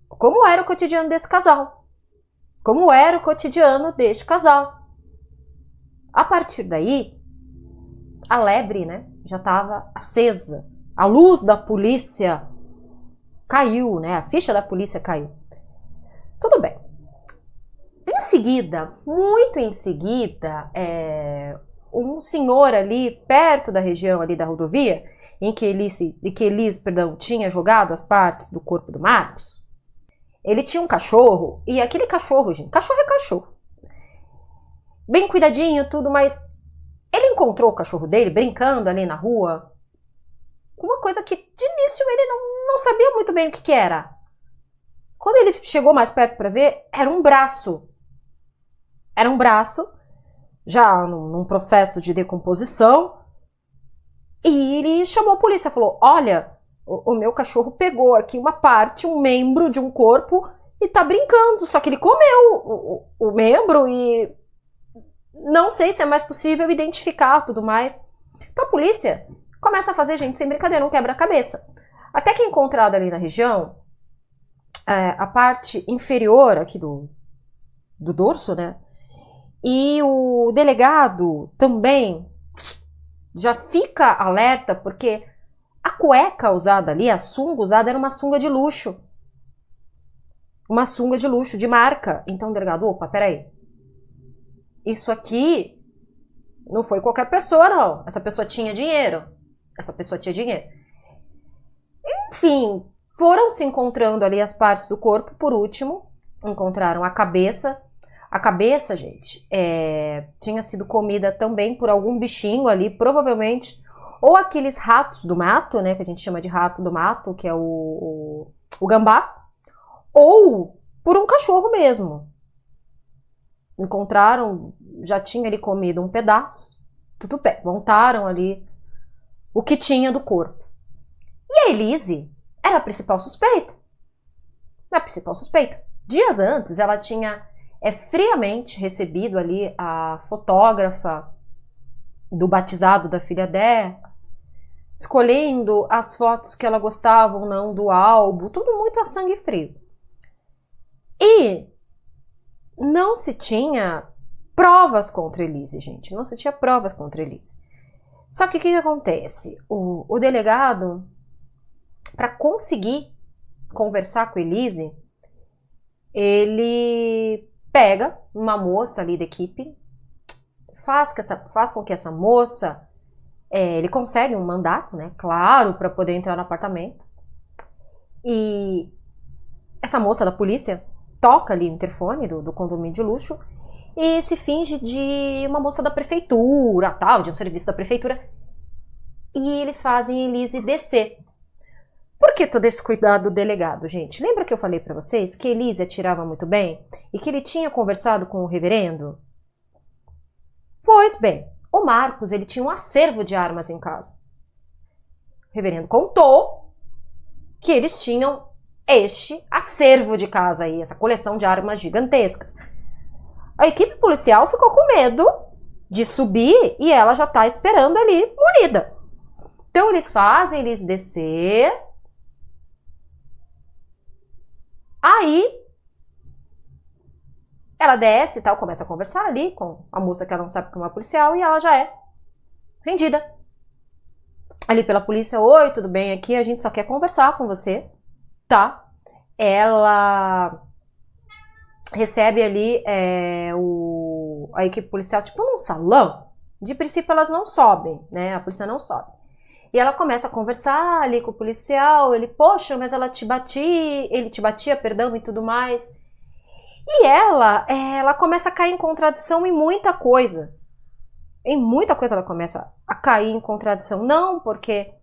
como era o cotidiano desse casal. Como era o cotidiano deste casal. A partir daí, a lebre, né, já estava acesa. A luz da polícia caiu, né, a ficha da polícia caiu. Tudo bem. Em seguida, muito em seguida, um senhor ali perto da região ali da rodovia, em que Elise, tinha jogado as partes do corpo do Marcos, ele tinha um cachorro, e aquele cachorro, gente, cachorro é cachorro. Bem cuidadinho, tudo, mas ele encontrou o cachorro dele brincando ali na rua com uma coisa que de início ele não sabia muito bem o que era. Quando ele chegou mais perto para ver, era um braço. Era um braço, já num processo de decomposição, e ele chamou a polícia, falou: olha, o meu cachorro pegou aqui uma parte, um membro de um corpo e tá brincando, só que ele comeu o membro e não sei se é mais possível identificar tudo mais. Então a polícia começa a fazer, gente, sem brincadeira, um quebra-cabeça. Até que é encontrado ali na região a parte inferior aqui do dorso, né? E o delegado também já fica alerta porque a cueca usada ali, a sunga usada, era uma sunga de luxo. Uma sunga de luxo, de marca. Então o delegado, opa, peraí. Isso aqui não foi qualquer pessoa, não. Essa pessoa tinha dinheiro. Enfim, foram se encontrando ali as partes do corpo. Por último, encontraram a cabeça. A cabeça, gente, tinha sido comida também por algum bichinho ali, provavelmente, ou aqueles ratos do mato, né, que a gente chama de rato do mato, que é o gambá, ou por um cachorro mesmo. Encontraram, já tinha ali comido um pedaço, tudo bem, montaram ali o que tinha do corpo. E a Elise era a principal suspeita. Dias antes, ela tinha friamente recebido ali a fotógrafa do batizado da filha dela, escolhendo as fotos que ela gostava ou não do álbum, tudo muito a sangue frio. E não se tinha provas contra Elise, gente. Não se tinha provas contra Elise. Só que o que acontece? O delegado, para conseguir conversar com Elise, ele pega uma moça ali da equipe, faz com que essa moça, ele consegue um mandato, né? Claro, para poder entrar no apartamento. E essa moça da polícia toca ali o interfone do condomínio de luxo e se finge de uma moça da prefeitura, tal, de um serviço da prefeitura. E eles fazem Elise descer. Por que todo esse cuidado do delegado, gente? Lembra que eu falei pra vocês que Elise atirava muito bem e que ele tinha conversado com o reverendo? Pois bem, o Marcos, ele tinha um acervo de armas em casa. O reverendo contou que eles tinham este acervo de casa aí, essa coleção de armas gigantescas. A equipe policial ficou com medo de subir e ela já tá esperando ali, munida. Então eles fazem Elise descer. Aí ela desce e tal, começa a conversar ali com a moça que ela não sabe que é uma policial e ela já é rendida. Ali pela polícia, oi, tudo bem aqui? A gente só quer conversar com você, tá? Ela recebe ali a equipe policial, tipo num salão. De princípio elas não sobem, né? A polícia não sobe. E ela começa a conversar ali com o policial, ele, poxa, mas ele te batia, perdão, e tudo mais. E ela começa a cair em contradição em muita coisa. Em muita coisa ela começa a cair em contradição. Não, porque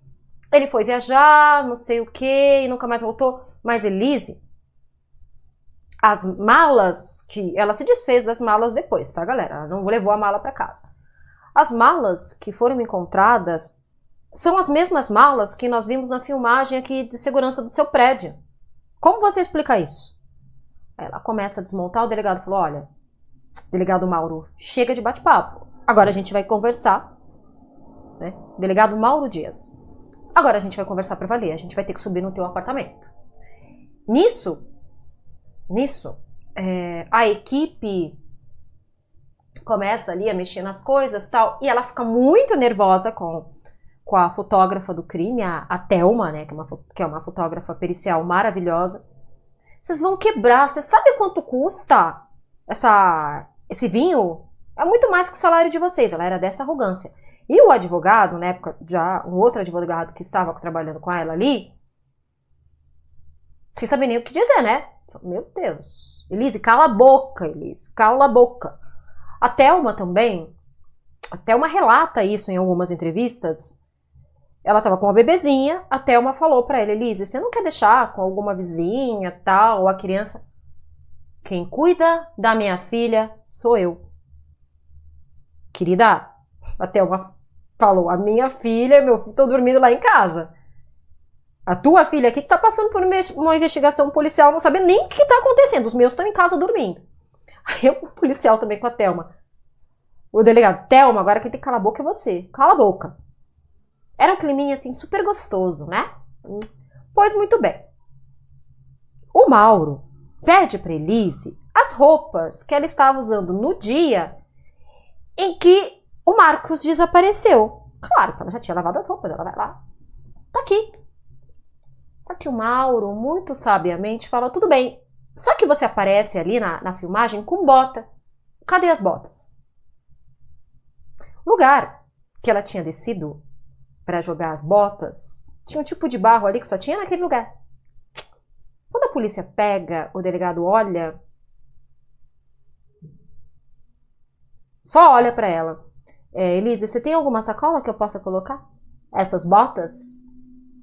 ele foi viajar, não sei o quê, e nunca mais voltou. Mas Elise, as malas que... Ela se desfez das malas depois, tá, galera? Ela não levou a mala pra casa. As malas que foram encontradas são as mesmas malas que nós vimos na filmagem aqui de segurança do seu prédio. Como você explica isso? Ela começa a desmontar, o delegado falou, olha, delegado Mauro, chega de bate-papo. Agora a gente vai conversar, né? Delegado Mauro Dias. Agora a gente vai conversar pra valer, a gente vai ter que subir no teu apartamento. Nisso, a equipe começa ali a mexer nas coisas e tal, e ela fica muito nervosa com a fotógrafa do crime, a Thelma, né, que é uma fotógrafa pericial maravilhosa. Vocês vão quebrar, você sabe quanto custa esse vinho? É muito mais que o salário de vocês, ela era dessa arrogância. E o advogado, na época, já um outro advogado que estava trabalhando com ela ali, sem saber nem o que dizer, né? Meu Deus, Elise, cala a boca, Elise, cala a boca. A Thelma também, a Thelma relata isso em algumas entrevistas. Ela tava com uma bebezinha, a Thelma falou pra ela, Elise, você não quer deixar com alguma vizinha, tal, ou a criança? Quem cuida da minha filha sou eu. Querida, a Thelma falou, a minha filha e meu filho estão dormindo lá em casa. A tua filha aqui que tá passando por uma investigação policial, não sabe nem o que tá acontecendo, os meus estão em casa dormindo. Aí o policial também com a Thelma. O delegado, Thelma, agora quem tem que calar a boca é você. Cala a boca. Era um climinha assim super gostoso, né? Pois muito bem. O Mauro pede para Elise as roupas que ela estava usando no dia em que o Marcos desapareceu. Claro que ela já tinha lavado as roupas, ela vai lá. Tá aqui. Só que o Mauro, muito sabiamente, fala, tudo bem, só que você aparece ali na filmagem com bota. Cadê as botas? O lugar que ela tinha descido para jogar as botas, tinha um tipo de barro ali que só tinha naquele lugar. Quando a polícia pega, o delegado olha, só olha para ela. Elise, você tem alguma sacola que eu possa colocar? Essas botas?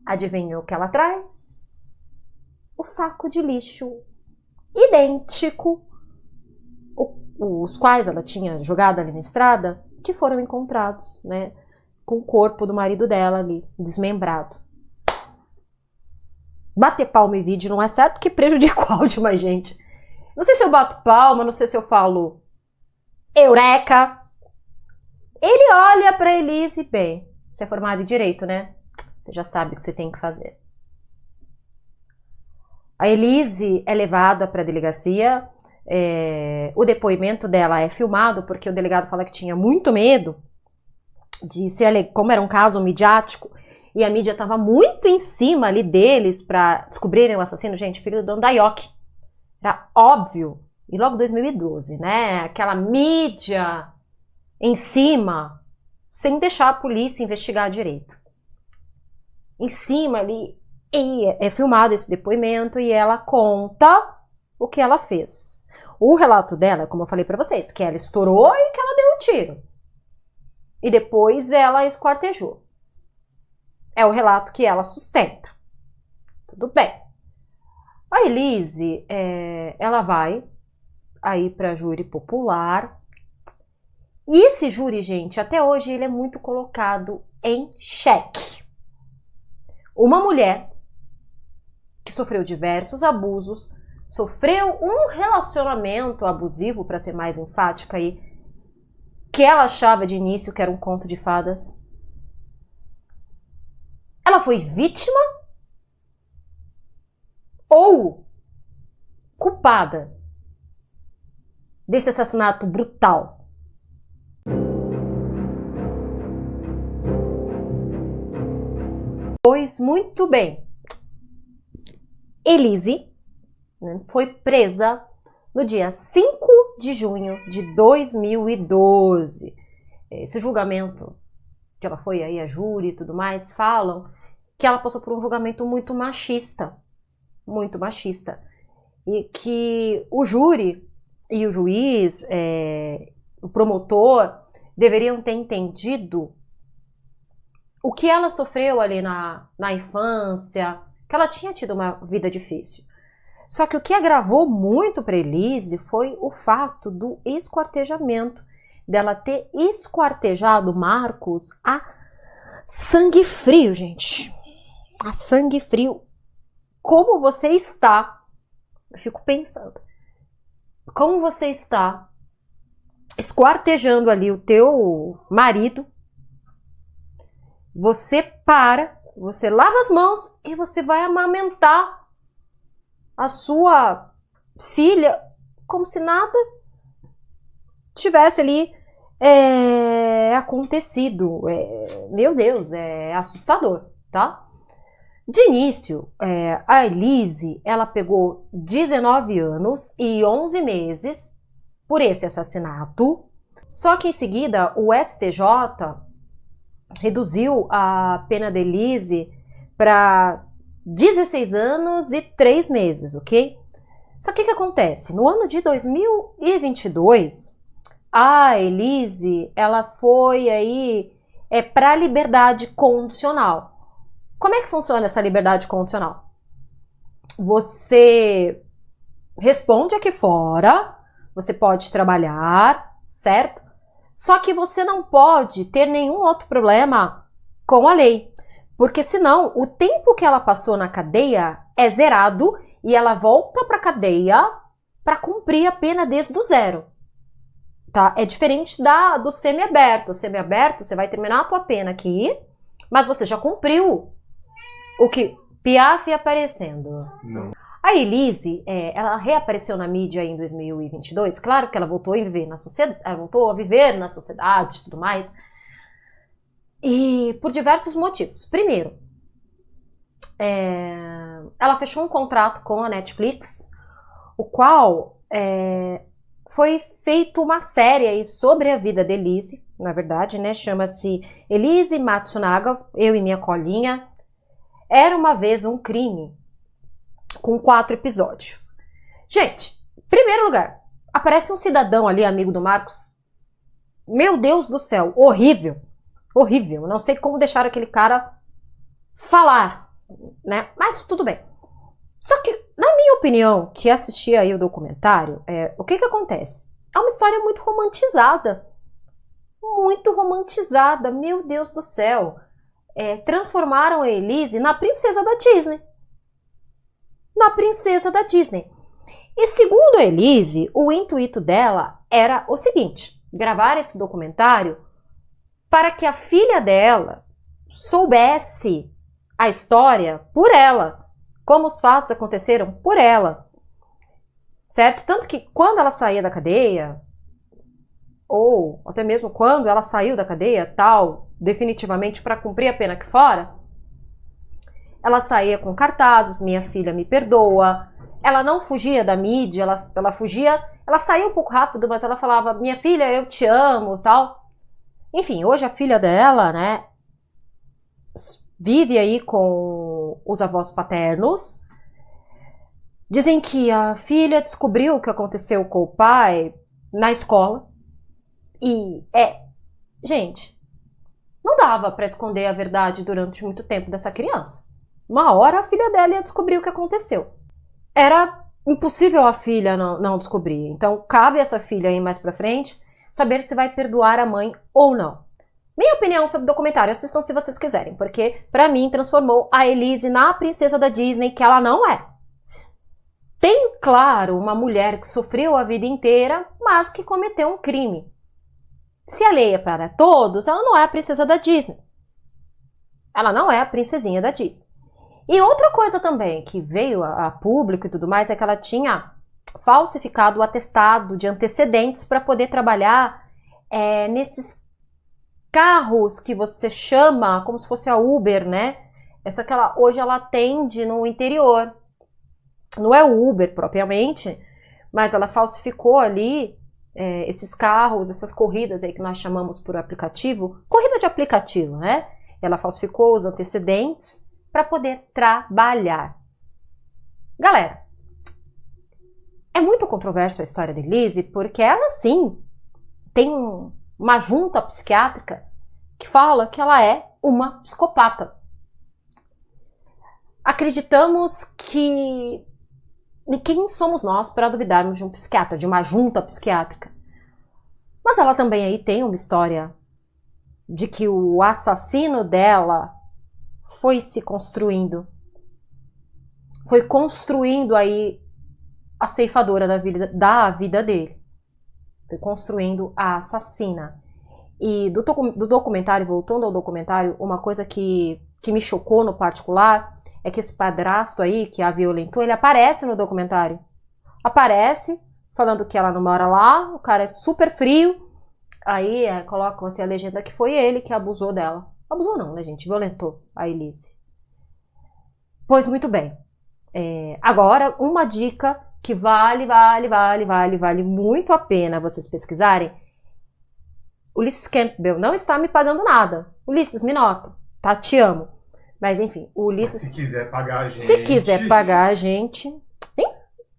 Adivinha o que ela traz? O saco de lixo idêntico, os quais ela tinha jogado ali na estrada, que foram encontrados, né? Com o corpo do marido dela ali, desmembrado. Bater palma em vídeo não é certo, porque prejudica o áudio, mas gente. Não sei se eu bato palma, não sei se eu falo eureka. Ele olha pra Elise, bem, você é formado em direito, né? Você já sabe o que você tem que fazer. A Elise é levada pra delegacia, o depoimento dela é filmado, porque o delegado fala que tinha muito medo de ser, como era um caso midiático, e a mídia estava muito em cima ali deles para descobrirem o assassino, gente, filho do dono da IOC. Era óbvio. E logo 2012, né? Aquela mídia em cima, sem deixar a polícia investigar direito. Em cima ali, e é filmado esse depoimento e ela conta o que ela fez. O relato dela, como eu falei para vocês, que ela estourou e que ela deu um tiro. E depois ela esquartejou. É o relato que ela sustenta. Tudo bem. A Elise, ela vai aí para júri popular. E esse júri, gente, até hoje ele é muito colocado em xeque. Uma mulher que sofreu diversos abusos, sofreu um relacionamento abusivo, para ser mais enfática aí, que ela achava de início que era um conto de fadas? Ela foi vítima ou culpada desse assassinato brutal? Pois muito bem. Elise, né, foi presa no dia 5 de junho de 2012. Esse julgamento, que ela foi aí a júri e tudo mais, falam que ela passou por um julgamento muito machista. Muito machista. E que o júri e o juiz, o promotor, deveriam ter entendido o que ela sofreu ali na infância, que ela tinha tido uma vida difícil. Só que o que agravou muito para Elise foi o fato do esquartejamento, dela ter esquartejado Marcos a sangue frio, gente. A sangue frio. Como você está? Eu fico pensando. Como você está esquartejando ali o teu marido? Você para, você lava as mãos e você vai amamentar a sua filha como se nada tivesse ali acontecido. Meu Deus, é assustador, tá? De início, a Elise, ela pegou 19 anos e 11 meses por esse assassinato. Só que em seguida, o STJ reduziu a pena da Elise para 16 anos e 3 meses, ok? Só que o que acontece? No ano de 2022, a Elise, ela foi aí para a liberdade condicional. Como é que funciona essa liberdade condicional? Você responde aqui fora, você pode trabalhar, certo? Só que você não pode ter nenhum outro problema com a lei. Porque senão, o tempo que ela passou na cadeia é zerado e ela volta para a cadeia para cumprir a pena desde o zero. Tá? É diferente do semiaberto. O semiaberto, você vai terminar a tua pena aqui, mas você já cumpriu o que Piaf aparecendo. Não. A Elise, ela reapareceu na mídia em 2022. Claro que ela voltou a viver na sociedade, e tudo mais. E por diversos motivos. Primeiro, ela fechou um contrato com a Netflix, o qual foi feito uma série aí sobre a vida da Elise, na verdade, né? Chama-se Elise Matsunaga, Eu e Minha Colinha. Era uma vez um crime, com 4 episódios. Gente, em primeiro lugar, aparece um cidadão ali, amigo do Marcos. Meu Deus do céu, horrível. Horrível. Não sei como deixar aquele cara falar, né? Mas tudo bem. Só que, na minha opinião, que assisti aí o documentário, o que acontece? É uma história muito romantizada. Muito romantizada. Meu Deus do céu. Transformaram a Elise na princesa da Disney. Na princesa da Disney. E segundo a Elise, o intuito dela era o seguinte: gravar esse documentário para que a filha dela soubesse a história por ela, como os fatos aconteceram por ela, certo? Tanto que quando ela saía da cadeia, ou até mesmo quando ela saiu da cadeia, definitivamente para cumprir a pena aqui fora, ela saía com cartazes, minha filha me perdoa. Ela não fugia da mídia, ela fugia, ela saía um pouco rápido, mas ela falava, minha filha, eu te amo, tal. Enfim, hoje a filha dela, né, vive aí com os avós paternos. Dizem que a filha descobriu o que aconteceu com o pai na escola. E gente, não dava para esconder a verdade durante muito tempo dessa criança. Uma hora a filha dela ia descobrir o que aconteceu. Era impossível a filha não descobrir. Então cabe a essa filha aí mais pra frente saber se vai perdoar a mãe ou não. Minha opinião sobre o documentário, assistam se vocês quiserem, porque pra mim transformou a Elise na princesa da Disney, que ela não é. Tem, claro, uma mulher que sofreu a vida inteira, mas que cometeu um crime. Se alheia para todos, ela não é a princesa da Disney. Ela não é a princesinha da Disney. E outra coisa também que veio a público e tudo mais é que ela tinha falsificado o atestado de antecedentes para poder trabalhar nesses carros que você chama como se fosse a Uber, né? Só que hoje ela atende no interior. Não é o Uber propriamente, mas ela falsificou ali esses carros, essas corridas aí que nós chamamos por aplicativo, corrida de aplicativo, né? Ela falsificou os antecedentes para poder trabalhar. Galera, é muito controverso a história de Lizzie, porque ela sim tem uma junta psiquiátrica que fala que ela é uma psicopata. Acreditamos que quem somos nós para duvidarmos de um psiquiatra, de uma junta psiquiátrica? Mas ela também aí tem uma história de que o assassino dela foi se construindo. Foi construindo aí a ceifadora da vida dele. Foi construindo a assassina. E do documentário, voltando ao documentário, uma coisa que me chocou no particular é que esse padrasto aí, que a violentou, ele aparece no documentário. Aparece, falando que ela não mora lá, o cara é super frio. Aí colocam assim a legenda que foi ele que abusou dela. Abusou não, né, gente? Violentou a Elise. Pois muito bem. Agora, uma dica que vale muito a pena vocês pesquisarem. Ulisses Campbell não está me pagando nada. Ulisses, me nota. Tá, te amo. Mas enfim, o Ulisses... Se quiser pagar a gente... Se quiser pagar a gente...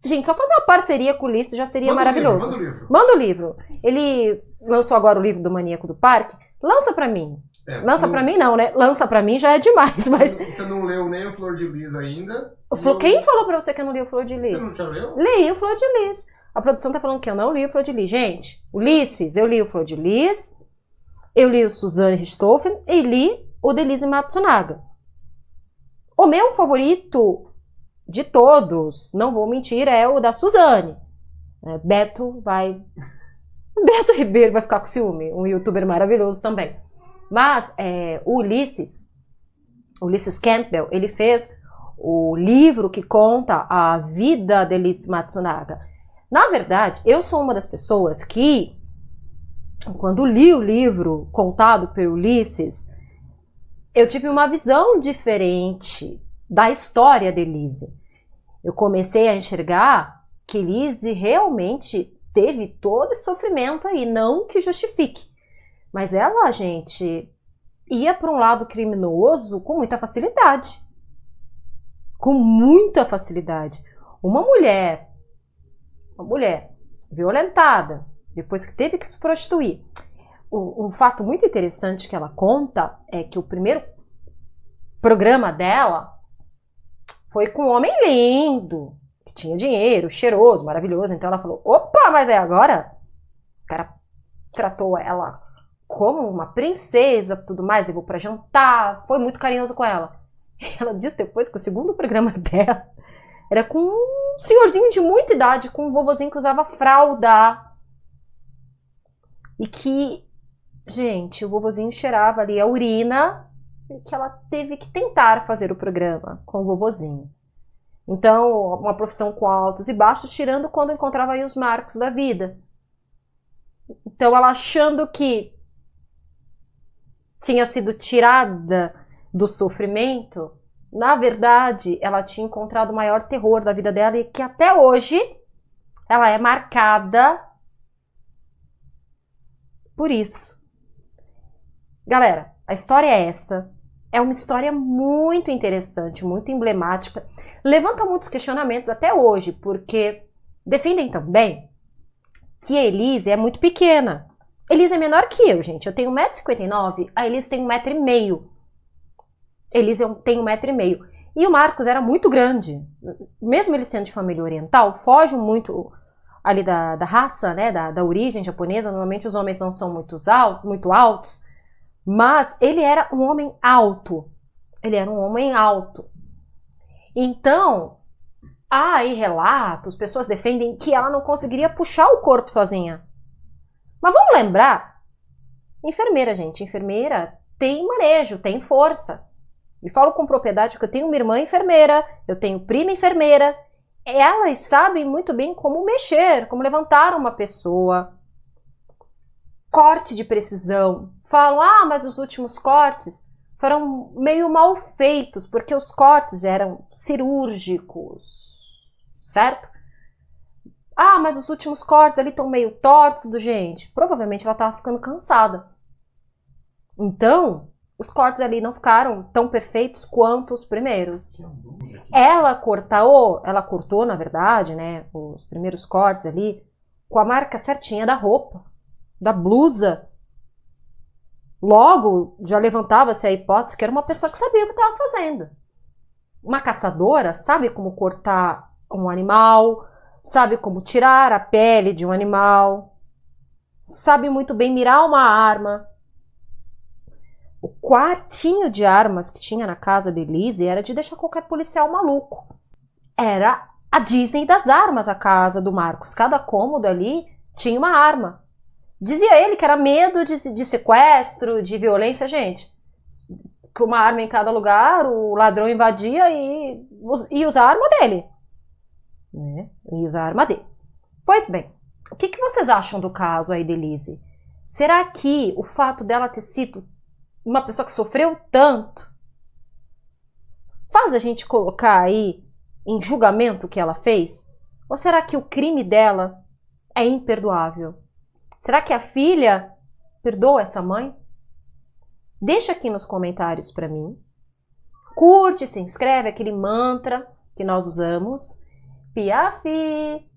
Gente, só fazer uma parceria com o Ulisses já seria maravilhoso. Manda o livro. Ele lançou agora o livro do Maníaco do Parque. Lança pra mim. Lança pra mim não, né? Lança pra mim já é demais, mas... Você não leu nem o Flor de Lis ainda? Quem falou pra você que eu não li o Flor de Lis? Você não leu? Li o Flor de Lis. A produção tá falando que eu não li o Flor de Lis. Gente, Ulisses, eu li o Flor de Lis, eu li o Suzanne Richthofen e li o Delise Matsunaga. O meu favorito de todos, não vou mentir, é o da Suzane. Beto Ribeiro vai ficar com ciúme, um youtuber maravilhoso também. Mas o Ulisses Campbell, ele fez o livro que conta a vida de Delise Matsunaga. Na verdade, eu sou uma das pessoas que, quando li o livro contado por Ulisses, eu tive uma visão diferente da história de Elise. Eu comecei a enxergar que Elise realmente teve todo esse sofrimento aí, não que justifique. Mas ela, gente, ia para um lado criminoso com muita facilidade. Com muita facilidade. Uma mulher violentada, depois que teve que se prostituir. Um fato muito interessante que ela conta é que o primeiro programa dela foi com um homem lindo, que tinha dinheiro, cheiroso, maravilhoso. Então ela falou, opa, mas agora? O cara tratou ela como uma princesa, tudo mais, levou pra jantar, foi muito carinhoso com ela. E ela disse depois que o segundo programa dela era com um senhorzinho de muita idade, com um vovozinho que usava fralda. E que, gente, o vovozinho cheirava ali a urina, e que ela teve que tentar fazer o programa com o vovozinho. Então, uma profissão com altos e baixos, tirando quando encontrava aí os marcos da vida. Então, ela achando que tinha sido tirada do sofrimento, na verdade, ela tinha encontrado o maior terror da vida dela e que até hoje ela é marcada por isso. Galera, a história é essa. É uma história muito interessante, muito emblemática. Levanta muitos questionamentos até hoje, porque defendem também que a Elise é muito pequena. Elise é menor que eu, gente. Eu tenho 1,59 m, a Elise tem 1,5 m. Elise tem 1,5 m. E o Marcos era muito grande. Mesmo ele sendo de família oriental, foge muito ali da raça, né, da origem japonesa. Normalmente os homens não são muito altos. Mas ele era um homem alto. Ele era um homem alto. Então, há aí relatos, pessoas defendem que ela não conseguiria puxar o corpo sozinha. Mas vamos lembrar Enfermeira, gente. Enfermeira tem manejo, tem força. E falo com propriedade porque eu tenho uma irmã enfermeira, eu tenho prima enfermeira. Elas sabem muito bem como mexer, como levantar uma pessoa. Corte de precisão. Falam, mas os últimos cortes foram meio mal feitos, porque os cortes eram cirúrgicos, certo? Mas os últimos cortes ali estão meio tortos, gente. Provavelmente ela estava ficando cansada. Então, os cortes ali não ficaram tão perfeitos quanto os primeiros. Ela cortou, na verdade, né, os primeiros cortes ali, com a marca certinha da roupa, da blusa. Logo, já levantava-se a hipótese que era uma pessoa que sabia o que estava fazendo. Uma caçadora sabe como cortar um animal, sabe como tirar a pele de um animal, sabe muito bem mirar uma arma. O quartinho de armas que tinha na casa de Elise era de deixar qualquer policial maluco. Era a Disney das armas, a casa do Marcos. Cada cômodo ali tinha uma arma. Dizia ele que era medo de sequestro, de violência. Gente, com uma arma em cada lugar, o ladrão invadia e usar a arma dele. Né? E usar a arma dele. Pois bem, o que vocês acham do caso aí de Elise? Será que o fato dela ter sido uma pessoa que sofreu tanto faz a gente colocar aí em julgamento o que ela fez? Ou será que o crime dela é imperdoável? Será que a filha perdoa essa mãe? Deixa aqui nos comentários para mim. Curte, se inscreve, aquele mantra que nós usamos. Piaf! Oi!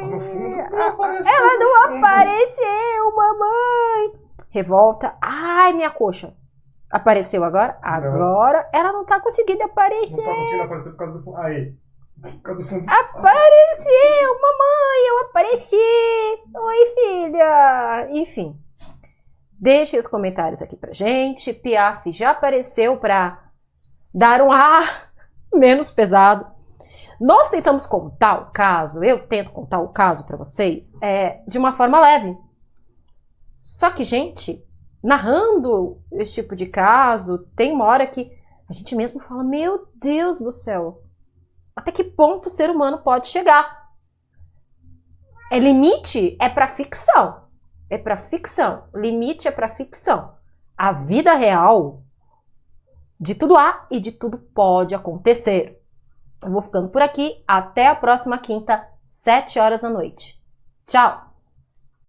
Ela não apareceu, mamãe! Revolta. Ai, minha coxa. Apareceu agora? Agora ela não tá conseguindo aparecer. Não tá conseguindo aparecer por causa do fundo. Aí. Por causa do fundo. Apareceu, mamãe, eu apareci. Oi, filha. Enfim. Deixe os comentários aqui pra gente. Piaf já apareceu pra dar um ar menos pesado. Nós tentamos contar o caso, eu tento contar o caso pra vocês, de uma forma leve. Só que, gente, narrando esse tipo de caso, tem uma hora que a gente mesmo fala, meu Deus do céu, até que ponto o ser humano pode chegar? Limite é para ficção. É para ficção. Limite é para ficção. A vida real, de tudo há e de tudo pode acontecer. Eu vou ficando por aqui. Até a próxima quinta, 7 horas da noite. Tchau!